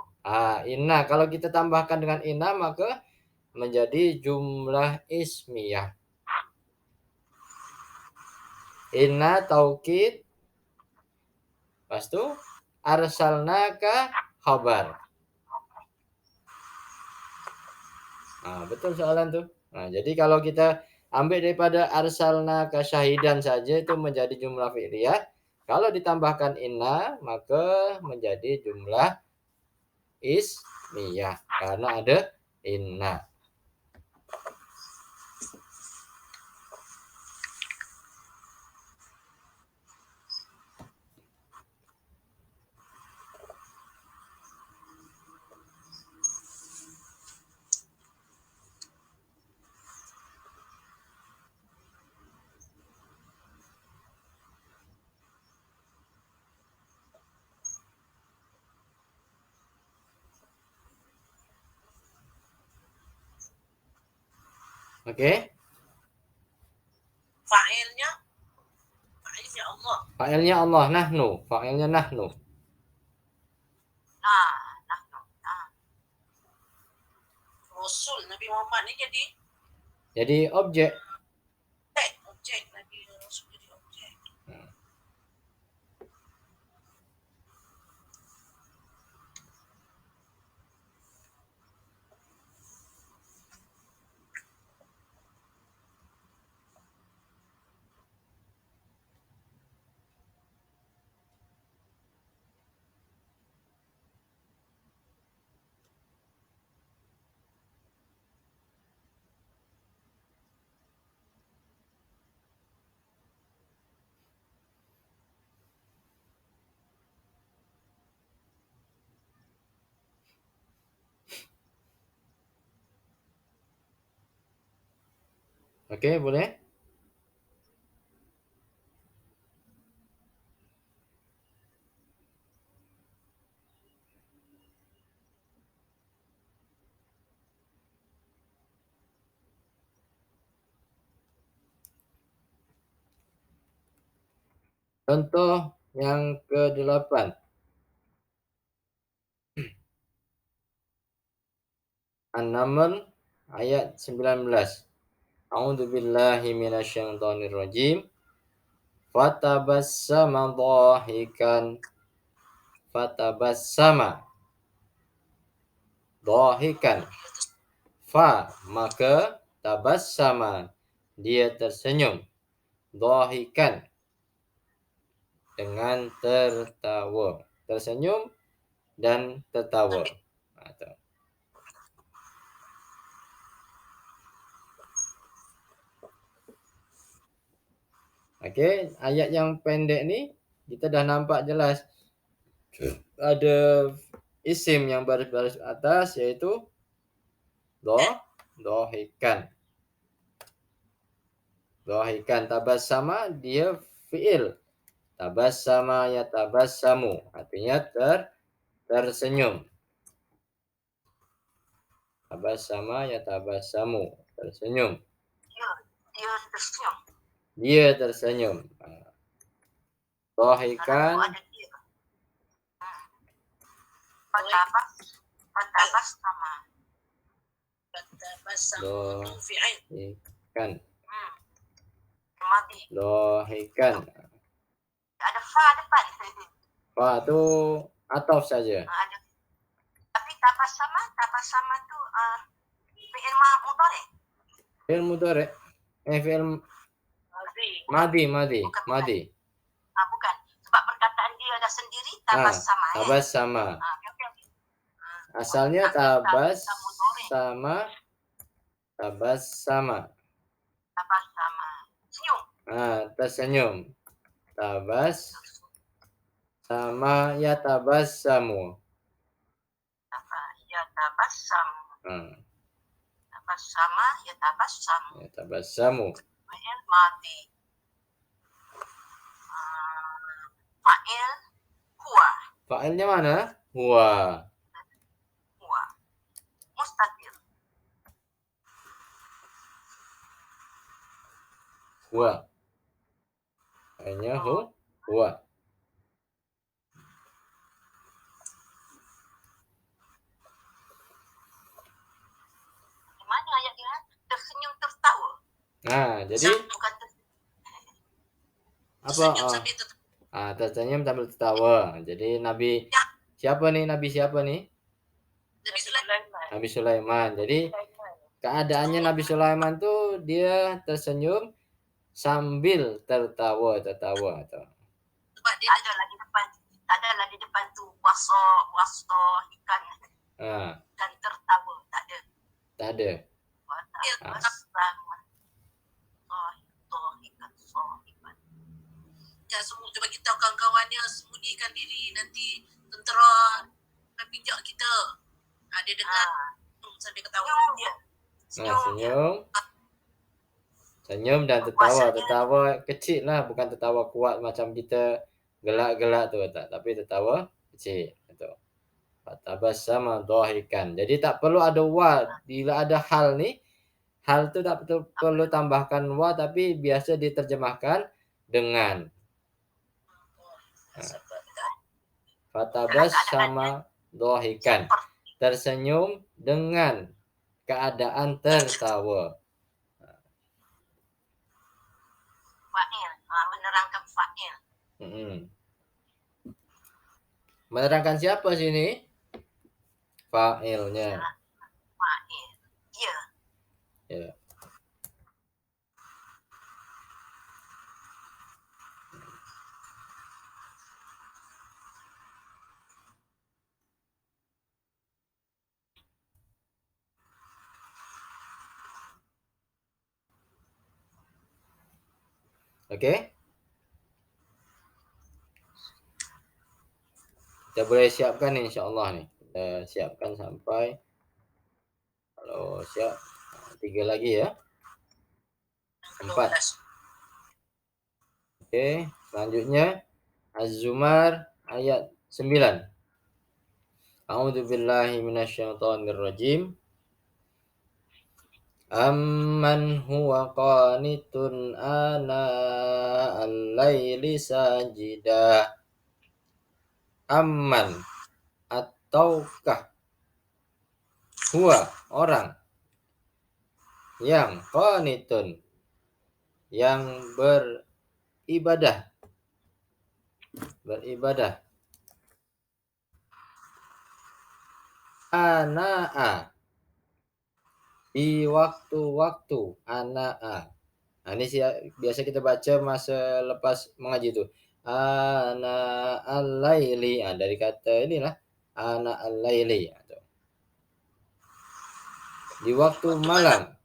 Inna. Kalau kita tambahkan dengan inna maka menjadi jumlah ismiyah. Inna taukid. Lepas itu arsalnaka khabar. Betul soalan tuh. Jadi kalau kita ambil daripada arsalnaka syahidan saja itu menjadi jumlah fi'liyah. Kalau ditambahkan inna maka menjadi jumlah ismiyah karena ada inna. Oke. Fa'ilnya Allah. Fa'ilnya Allah, nahnu. Fa'ilnya nahnu. Nahnu. Rasul Nabi Muhammad ni jadi objek. Objek Nabi Rasul jadi objek. Oke, boleh? Contoh yang ke-8. An-Naml ayat 19. A'udzubillahi minasyaitonirrajim. Fatabassama dhahikan. Fatabassama. Dhahikan. Fa, maka tabassama. Dia tersenyum. Dhahikan. Dengan tertawa. Tersenyum dan tertawa. Oke, ayat yang pendek nih kita dah nampak jelas ada isim yang baris-baris atas yaitu dhahikan. Dhahikan. Tabassama dia fi'il. Tabassama yatabassamu artinya tersenyum. Tabassama yatabassamu tersenyum. Dia tersenyum. Dia tersenyum. Dhahikan. Fatabassama. Dhahikan. Mati. Dhahikan. Ada fa depan. Fa itu ataf saja. Ada. Tapi tabassama tu fi'il mudhari. Fi'il mudhari. Fi'il Madi. Bukan. sendiri tabas sama. Tabas sama. Asalnya tabas sama. Tabas sama. Tabas sama. Senyum. Tersenyum. Tabas sama ya tabas samu. Ya tabas samu. Tabas sama ya tabas samu. Ya tabas samu. Fa'il madi. Fa'il huwa. Fa'ilnya mana? Huwa. Huwa. Mustatir. Huwa. Fa'ilnya huwa. Gimana ayatnya? Tersenyum tertawa. Jadi bukan apa? Tersenyum sambil tertawa. Jadi Nabi siapa nih? Nabi siapa nih? Nabi Sulaiman. Jadi keadaannya Nabi Sulaiman tuh dia tersenyum sambil tertawa atau sebab dia ada lagi depan tu waso ikan dan tertawa tak ada. Ya, semua cuba kita kawan-kawannya sembunyikan diri, nanti tentera akan pijak kita. Dia dengar sambil ketawa. Senyum dan tertawa kecil lah, bukan tertawa kuat macam kita gelak-gelak tuh tak, tapi tertawa kecil itu. Tabassama dhahikan. Jadi tak perlu ada wa, bila ada hal nih, hal itu tak perlu tambahkan wa, tapi biasa diterjemahkan dengan fatabassama dhahikan. Tersenyum dengan keadaan tertawa. Fa'il, menerangkan fa'il. Menerangkan siapa sini? Fa'ilnya. Fa'il. Ya. Oke? Kita boleh siapkan nih insyaallah nih. Kita siapkan sampai kalau siap 3 lagi ya. 4. Oke, selanjutnya Az-Zumar ayat 9. A'udzu billahi minasyaitonir rajim. Amman huwa qanitun ana al-laili sajida. Amman ataukah huwa orang yang qanitun yang beribadah ana'a di waktu-waktu ana'a. Ini biasa kita baca masa lepas mengaji itu. Ana al-laili. Dari kata inilah ana al-laili. Di waktu malam.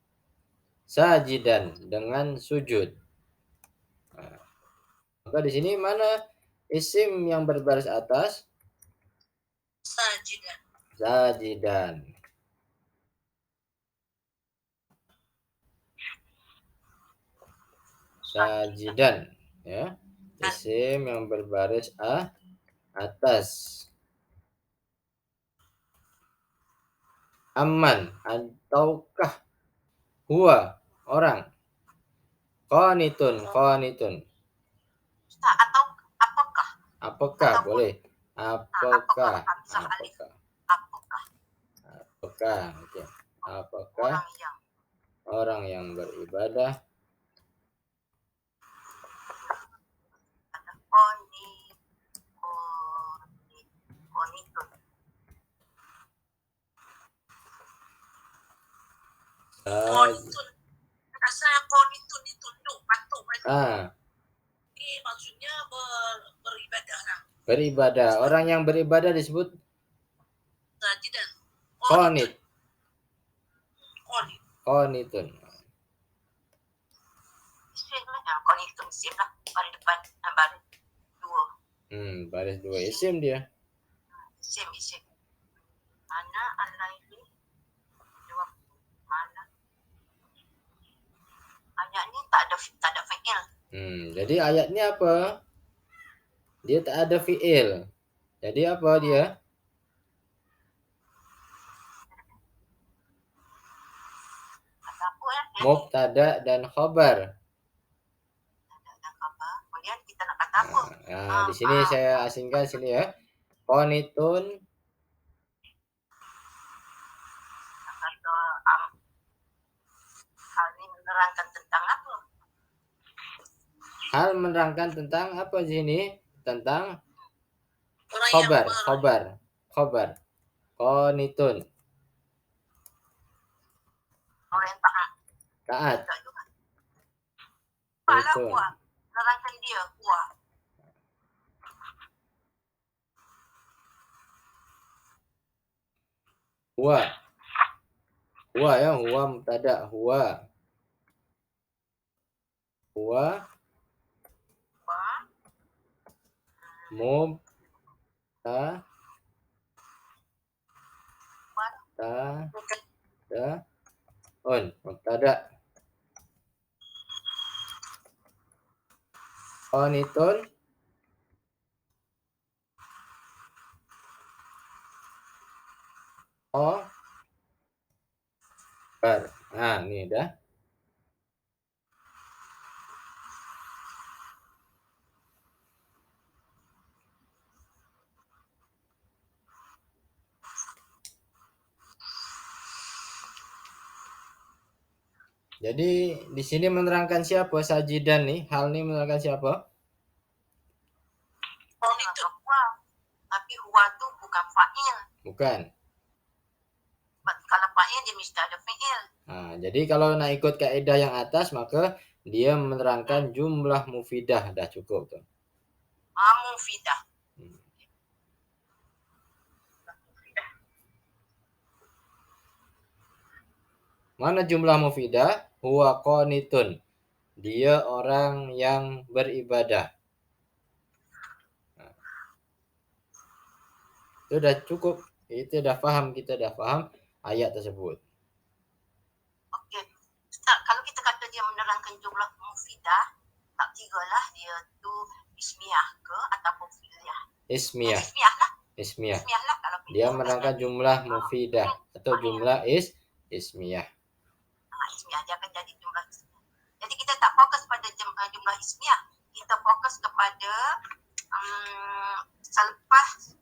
Sajidan dengan sujud. Maka di sini mana isim yang berbaris atas? Sajidan. Sajidan, ya. Isim yang berbaris atas. Amman ataukah huwa orang. Qanitun. Atau apakah? Apakah boleh? Apakah? Oke. Apakah orang yang beribadah Rasanya konitun ditunduk patuh. Ini maksudnya beribadah lah. Beribadah. Orang yang beribadah disebut sajidan. qanit. Qanit. Qanitun. Isim lah. Qanitun isim lah. Baris depan. Baris dua. Baris dua isim dia. Isim. Ana al-laili. Jawab mana? Ayat ni tak ada fi'il. Jadi ayat ni apa? Dia tak ada fi'il. Jadi apa dia? Mubtada dan khabar. Kemudian kita nak kata apa? Di sini saya asingkan sini ya. Qanitun. Kata hal ini menerangkan tentang apa? Hal menerangkan tentang apa di sini? Tentang Orang khabar. Qanitun. Orang yang taat. Taat. Malah kuah. Menerangkan dia kuah. Huwa ya, huwa mubtada, huwa mubtada. Qanitun khabar. Ini dah. Jadi di sini menerangkan siapa sajidan nih? Hal ini menerangkan siapa? Itu tapi huwa tu bukan fa'il. Bukan. Kalau fa'il dia mesti ada fi'il. Jadi kalau nak ikut kaidah yang atas maka dia menerangkan jumlah mufidah, dah cukup tuh. Mufidah. Mana jumlah mufidah? Huwa qanitun. Dia orang yang beribadah. Itu dah cukup. Kita dah faham ayat tersebut. Okey. Ustaz, kalau kita kata dia menerangkan jumlah mufidah, tak kira lah dia tu ismiyah ke ataupun fi'liyah. Ismiyah. Ismiyah lah kalau dia menerangkan jumlah mufidah atau jumlah ismiyah. Ismiyah dia akan jadi jumlah ismiyah. Jadi kita tak fokus pada jumlah ismiyah. Kita fokus kepada selepas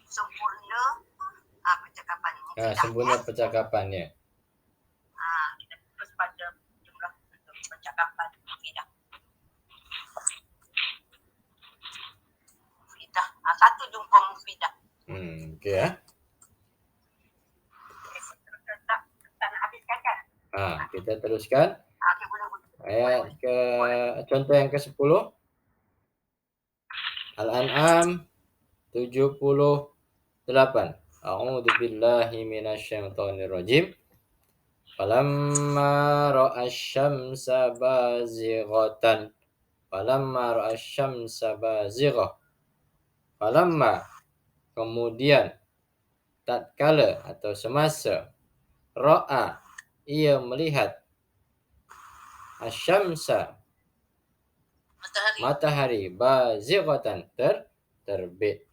sempurna percakapan mufidah. Sempurna percakapannya. Kita fokus pada jumlah percakapan mufidah. Satu jumpa mufidah. Okey ya. Kita teruskan. Ayat contoh yang ke-10. Al-An'am 78. A'udzu billahi minasyaitonir rajim. Falamma ra'asy-syamsa bazighatan. Falamma kemudian tatkala atau semasa ra'a ia melihat asyamsa matahari bazighatan terbit.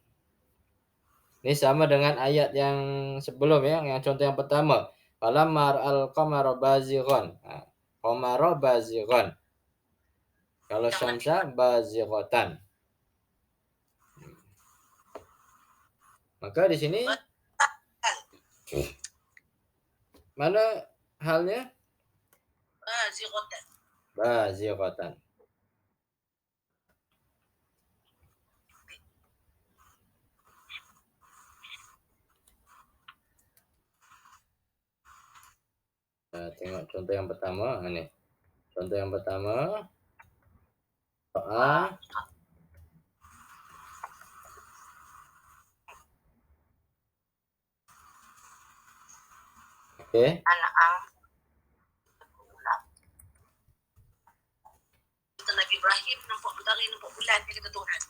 Ini sama dengan ayat yang sebelum ya, yang contoh yang pertama. Falamma al-qamara bazighan. Qamara bazighan. Kalau syamsa bazighatan. Maka di sini mana halnya? Bazighatan. Tengok contoh yang pertama. Ini. Contoh yang pertama. Okay. Anak ang kita Nabi Ibrahim nampak matahari, nampak bulan, dia kata Tuhan.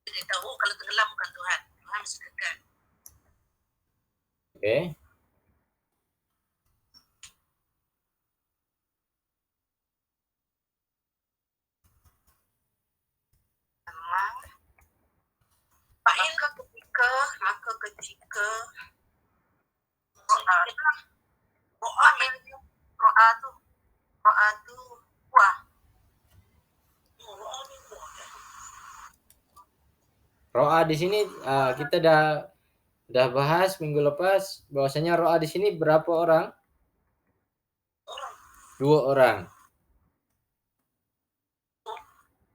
Dia tahu kalau tenggelam bukan Tuhan. Tuhan mesti kekal. Okay. Maka ketika ro'a tu buah. Ro'a di sini kita dah bahas minggu lepas bahwasanya ro'a di sini berapa orang? 2 orang.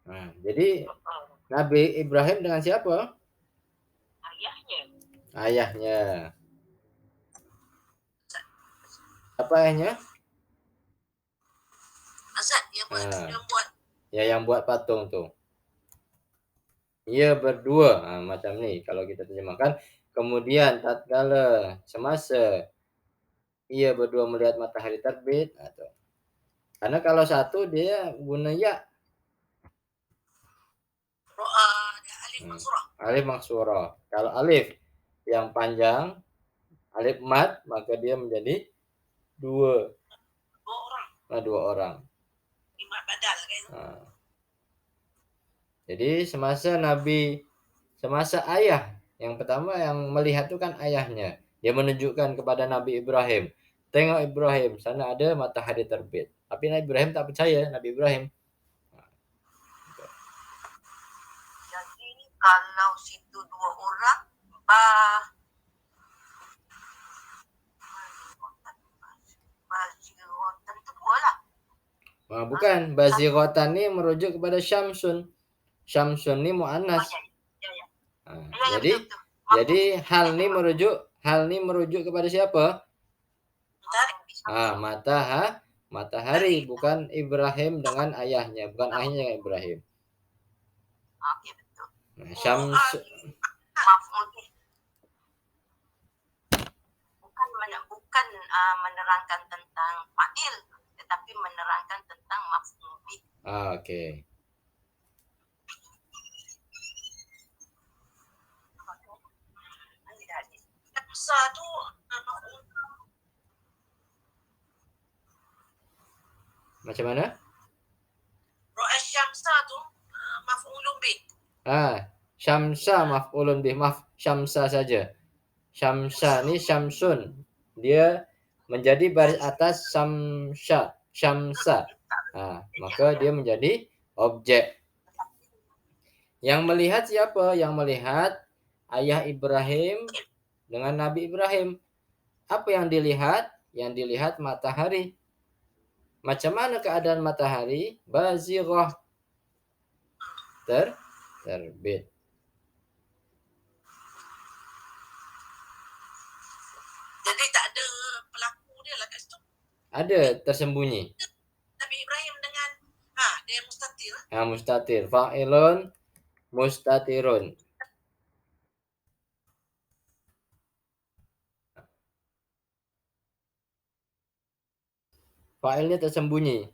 Nah, jadi Nabi Ibrahim dengan siapa? Ayahnya. Apa ayahnya? Azad yang buat. Ya, yang buat patung tuh. Ia berdua, macam nih kalau kita terjemahkan. Kemudian tatkala semasa ia berdua melihat matahari terbit, atau karena kalau satu dia guna ya. Ro'a alif maksurah. Alif maksurah. Kalau alif yang panjang, alif mat, maka dia menjadi 2 orang. Imat badal kan. Jadi semasa ayah yang pertama yang melihat itu kan ayahnya. Dia menunjukkan kepada Nabi Ibrahim. Tengok Ibrahim, sana ada matahari terbit. Tapi Nabi Ibrahim tak percaya, Nabi Ibrahim. Jadi kalau situ 2 orang, Bazirotan itu 2 lah. Bukan, Bazirotan ini merujuk kepada Syamsun. Syamsun ini mu'annas. Jadi hal ini merujuk kepada siapa? Matahari, bukan Ibrahim dengan ayahnya, bukan ayahnya dengan Ibrahim. Oke, betul. Bukan menerangkan tentang fa'il, tetapi menerangkan tentang maf'ul bih. Oke. Macam mana? Ro'a syamsa tu maf'ulun bih. Syamsa maf'ulun bih, syamsa saja. Syamsa ni syamsun. Dia menjadi baris atas syamsa. Maka dia menjadi objek. Yang melihat siapa? Yang melihat ayah Ibrahim dengan Nabi Ibrahim. Apa yang dilihat? Yang dilihat matahari. Macam mana keadaan matahari? Bazirah. Terbit. Jadi tak ada pelaku dia lah kat situ. Ada, tersembunyi. Nabi Ibrahim dengan dia mustatir. Mustatir. Fa'ilun mustatirun. Fa'ilnya tersembunyi.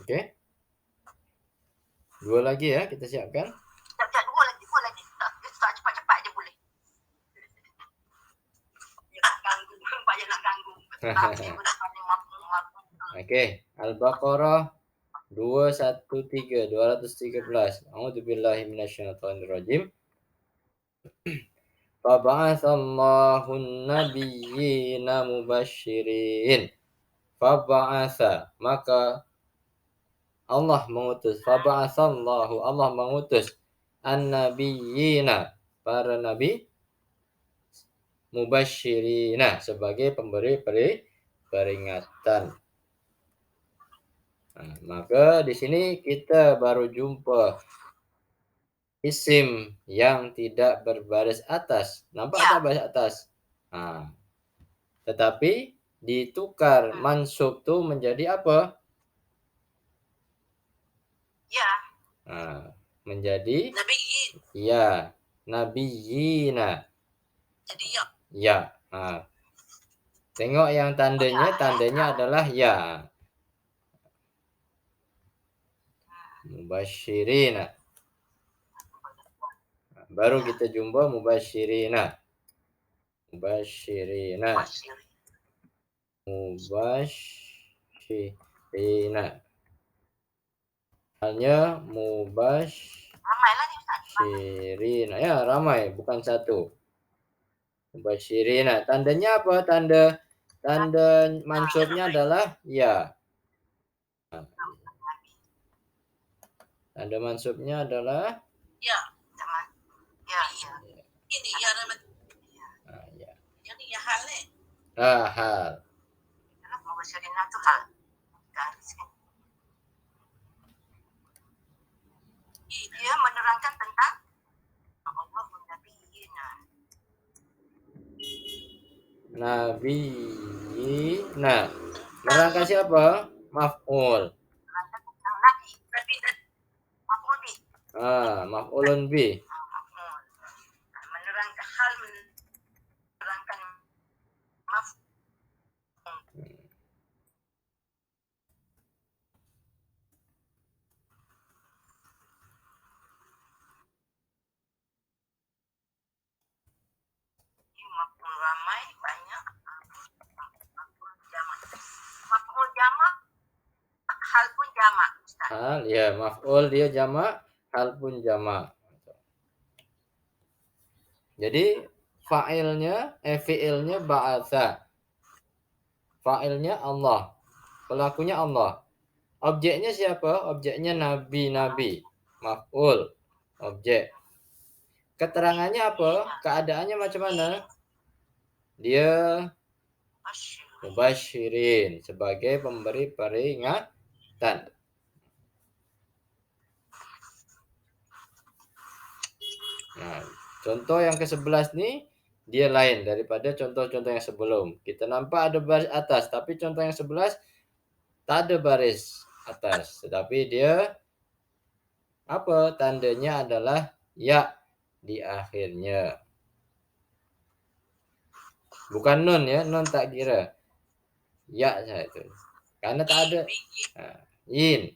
Oke. 2 lagi ya, kita siapkan. Tak, 2 lagi. Tak cepat-cepat je boleh. Nak ganggu. Oke, Al-Baqarah 213. A'udzubillahi minasyaitonir rajim. Faba'atsallahu an-nabiyyina mubasysyirin. Faba'atsa, maka Allah mengutus. Faba'atsallahu, Allah mengutus an-nabiyyina, para nabi, mubasysyrina, sebagai pemberi peringatan. Nah, maka di sini kita baru jumpa isim yang tidak berbaris atas. Nampak tak baris atas? Nah, tetapi ditukar mansub tu menjadi apa? Ya. Nah, menjadi Nabiyyin. ya, nabiyina. Jadi ya. Ya. Nah, tengok yang tandanya adalah ya. Mubasyirina. Baru kita jumpa mubasyirina. Mubasyirina. Mubasyirina. Hanya mubasyirina. Ya, ramai, bukan satu. Mubasyirina. Tandanya apa? Tanda mansubnya adalah ya. Tanda mansubnya adalah ya. Ya. Ini ya nama. Ya. Ini ya hal. Hal. Mubasyirina itu hal. Dia menerangkan tentang Allah nabiyina. Nabiyina. Menerangkan siapa? Maf'ul. Nabi. Maf'ul bi. Maf'ulun bi. Menerangkan hal, menerangkan maf'ul. Maf'ul ramai banyak. Maf'ul jamak. Hal pun jamak. Hal, ya, maf'ul dia jamak, hal pun jamak. Jadi fi'ilnya ba'atsa. Fa'ilnya Allah. Pelakunya Allah. Objeknya siapa? Objeknya nabi. Maf'ul. Objek. Keterangannya apa? Keadaannya macam mana? Dia mubasyirin, sebagai pemberi peringatan. Nah, contoh yang ke-11 nih, dia lain daripada contoh-contoh yang sebelum. Kita nampak ada baris atas, tapi contoh yang 11 tak ada baris atas. Tetapi dia apa? Tandanya adalah ya di akhirnya. Bukan nun ya, nun tak kira. Ya saja itu. Karena tak ada. Yin.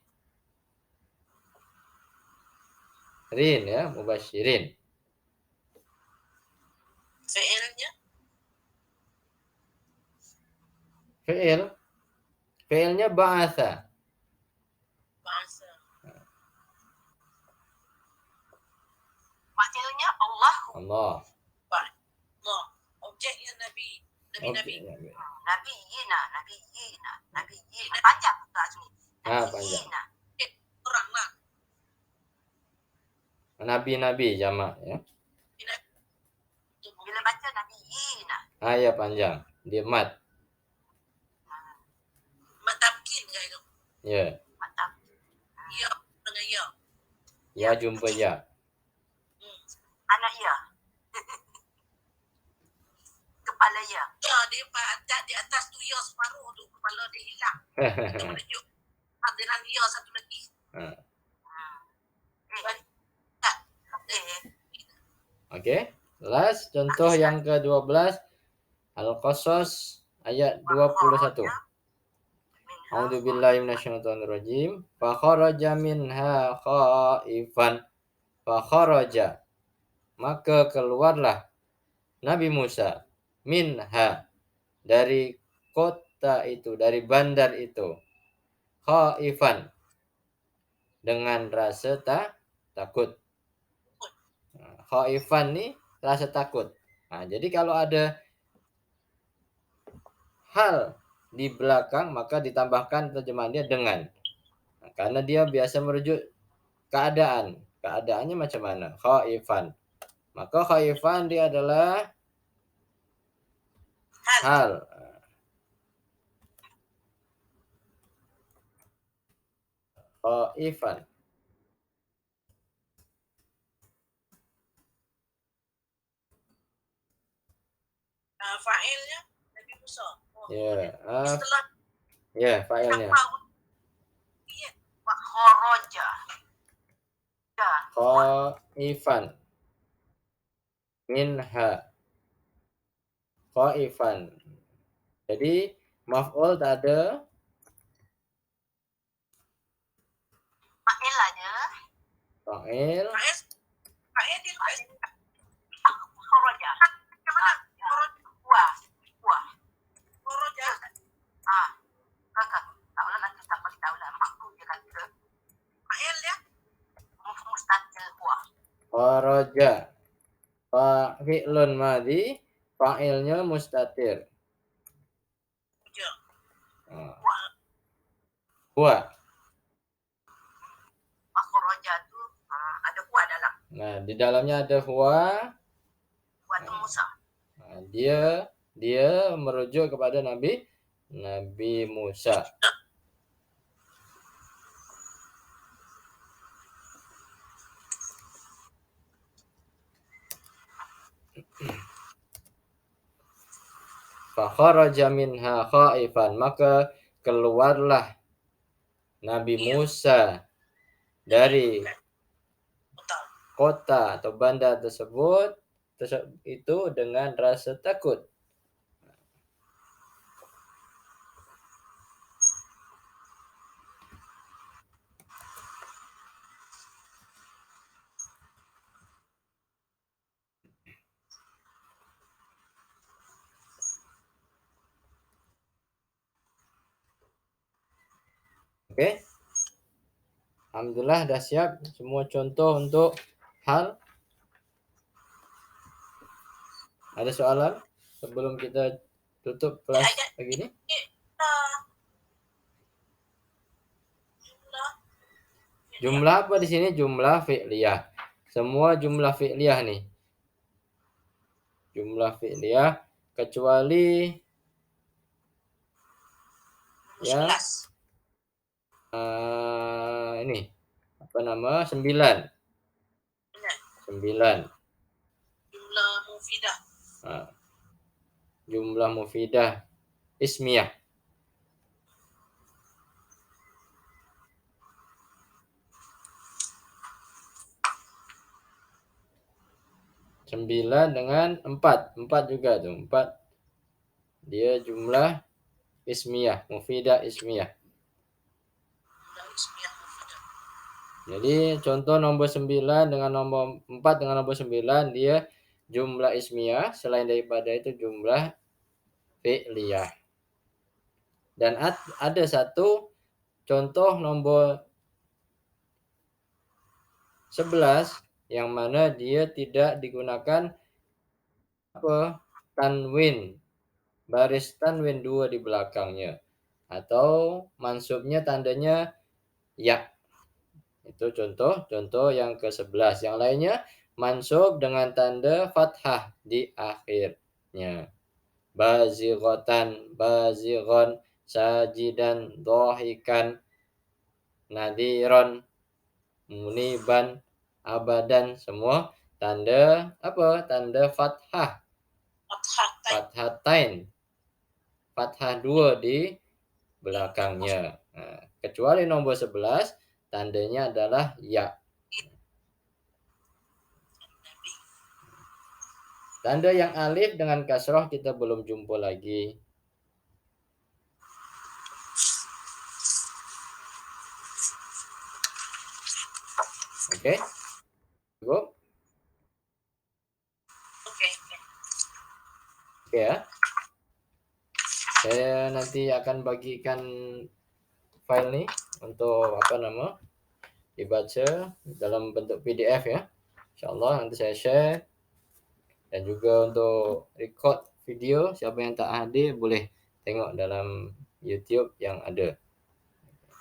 Rin ya, mubasyirin. Fi'ilnya ba'atsa. Fa'ilnya Allah. Allah. Objeknya nabi. Nabiyina. Panjang tak sini. Panjang. Orang lah. Nabi jamak ya. Bila baca nabiyina. Ya, panjang. Dia mat. Mat tamkin ke itu? Ya. Mat tamkin. Ya dengan ya. Ya jumpa ya. Anak ya. Kepala ya. Ya, dia di atas tu ya separuh tu, kepala dia hilang. Itu menunjuk hadiran ya satu lagi. Oke. Last contoh yang ke-12 Al-Qasas ayat 21. A'udzubillahi minasyaitonirrajim. Fa kharaja minha khaifan. Fa kharaja. Maka keluarlah Nabi Musa minha, dari kota itu, dari bandar itu, khaifan, dengan rasa takut. Khaifan nih rasa takut. Nah, jadi kalau ada hal di belakang maka ditambahkan terjemahannya dengan. Nah, karena dia biasa merujuk keadaan. Keadaannya macam mana? Khaifan. Maka khaifan dia adalah hal. Khaifan. Fa'ilnya Nabi Musa. Ya, fa'ilnya. Kharaja. Khaifan. Minha. Khaifan. Jadi maf'ul tak ada. Fa'il aja. Fa'il. Fa'il di kharaja. Kharaja. Kakak. Tahulah nanti tak boleh tahulah maktu dia kata. Fa'il ya. Mustatil huwa. Kharaja. Fi'lun madhi. Fa'ilnya mustatir. Huwa. Kharaja itu ada huwa dalam. Nah, di dalamnya ada huwa. Huwa itu Musa. Nah, dia merujuk kepada Nabi Musa. Fa kharaja minha khaifan, maka keluarlah Nabi Musa dari kota atau bandar tersebut itu dengan rasa takut. Oke. Alhamdulillah dah siap semua contoh untuk hal. Ada soalan sebelum kita tutup kelas pagi ini? Jumlah apa di sini? Jumlah fi'liyah. Semua jumlah fi'liyah nih. Jumlah fi'liyah kecuali yang ini apa nama 9. Jumlah mufidah. Jumlah mufidah ismiyah. Sembilan dengan 4 juga tuh 4. Dia jumlah ismiyah, mufidah ismiyah. Jadi contoh nomor 9 dengan nomor 4 dengan nomor 9 dia jumlah ismiyah, selain daripada itu jumlah fi'liyah. Dan ada satu contoh nomor 11 yang mana dia tidak digunakan tanwin, baris tanwin 2 di belakangnya, atau mansubnya tandanya ya. Itu contoh yang ke-11. Yang lainnya mansub dengan tanda fathah di akhirnya. Bazighatan, bazighon, sajidan, dhahikan, nadiron, muniban, abadan, semua tanda apa? Tanda fathah. Fathatain. Fathah 2 di belakangnya. Nah, kecuali nomor 11 tandanya adalah ya. Tanda yang alif dengan kasroh kita belum jumpa lagi. Oke? Cukup? Oke ya. Saya nanti akan bagikan file nih untuk dibaca dalam bentuk PDF ya. Insyaallah nanti saya share Dan juga untuk record video, siapa yang tak hadir boleh tengok dalam YouTube yang ada.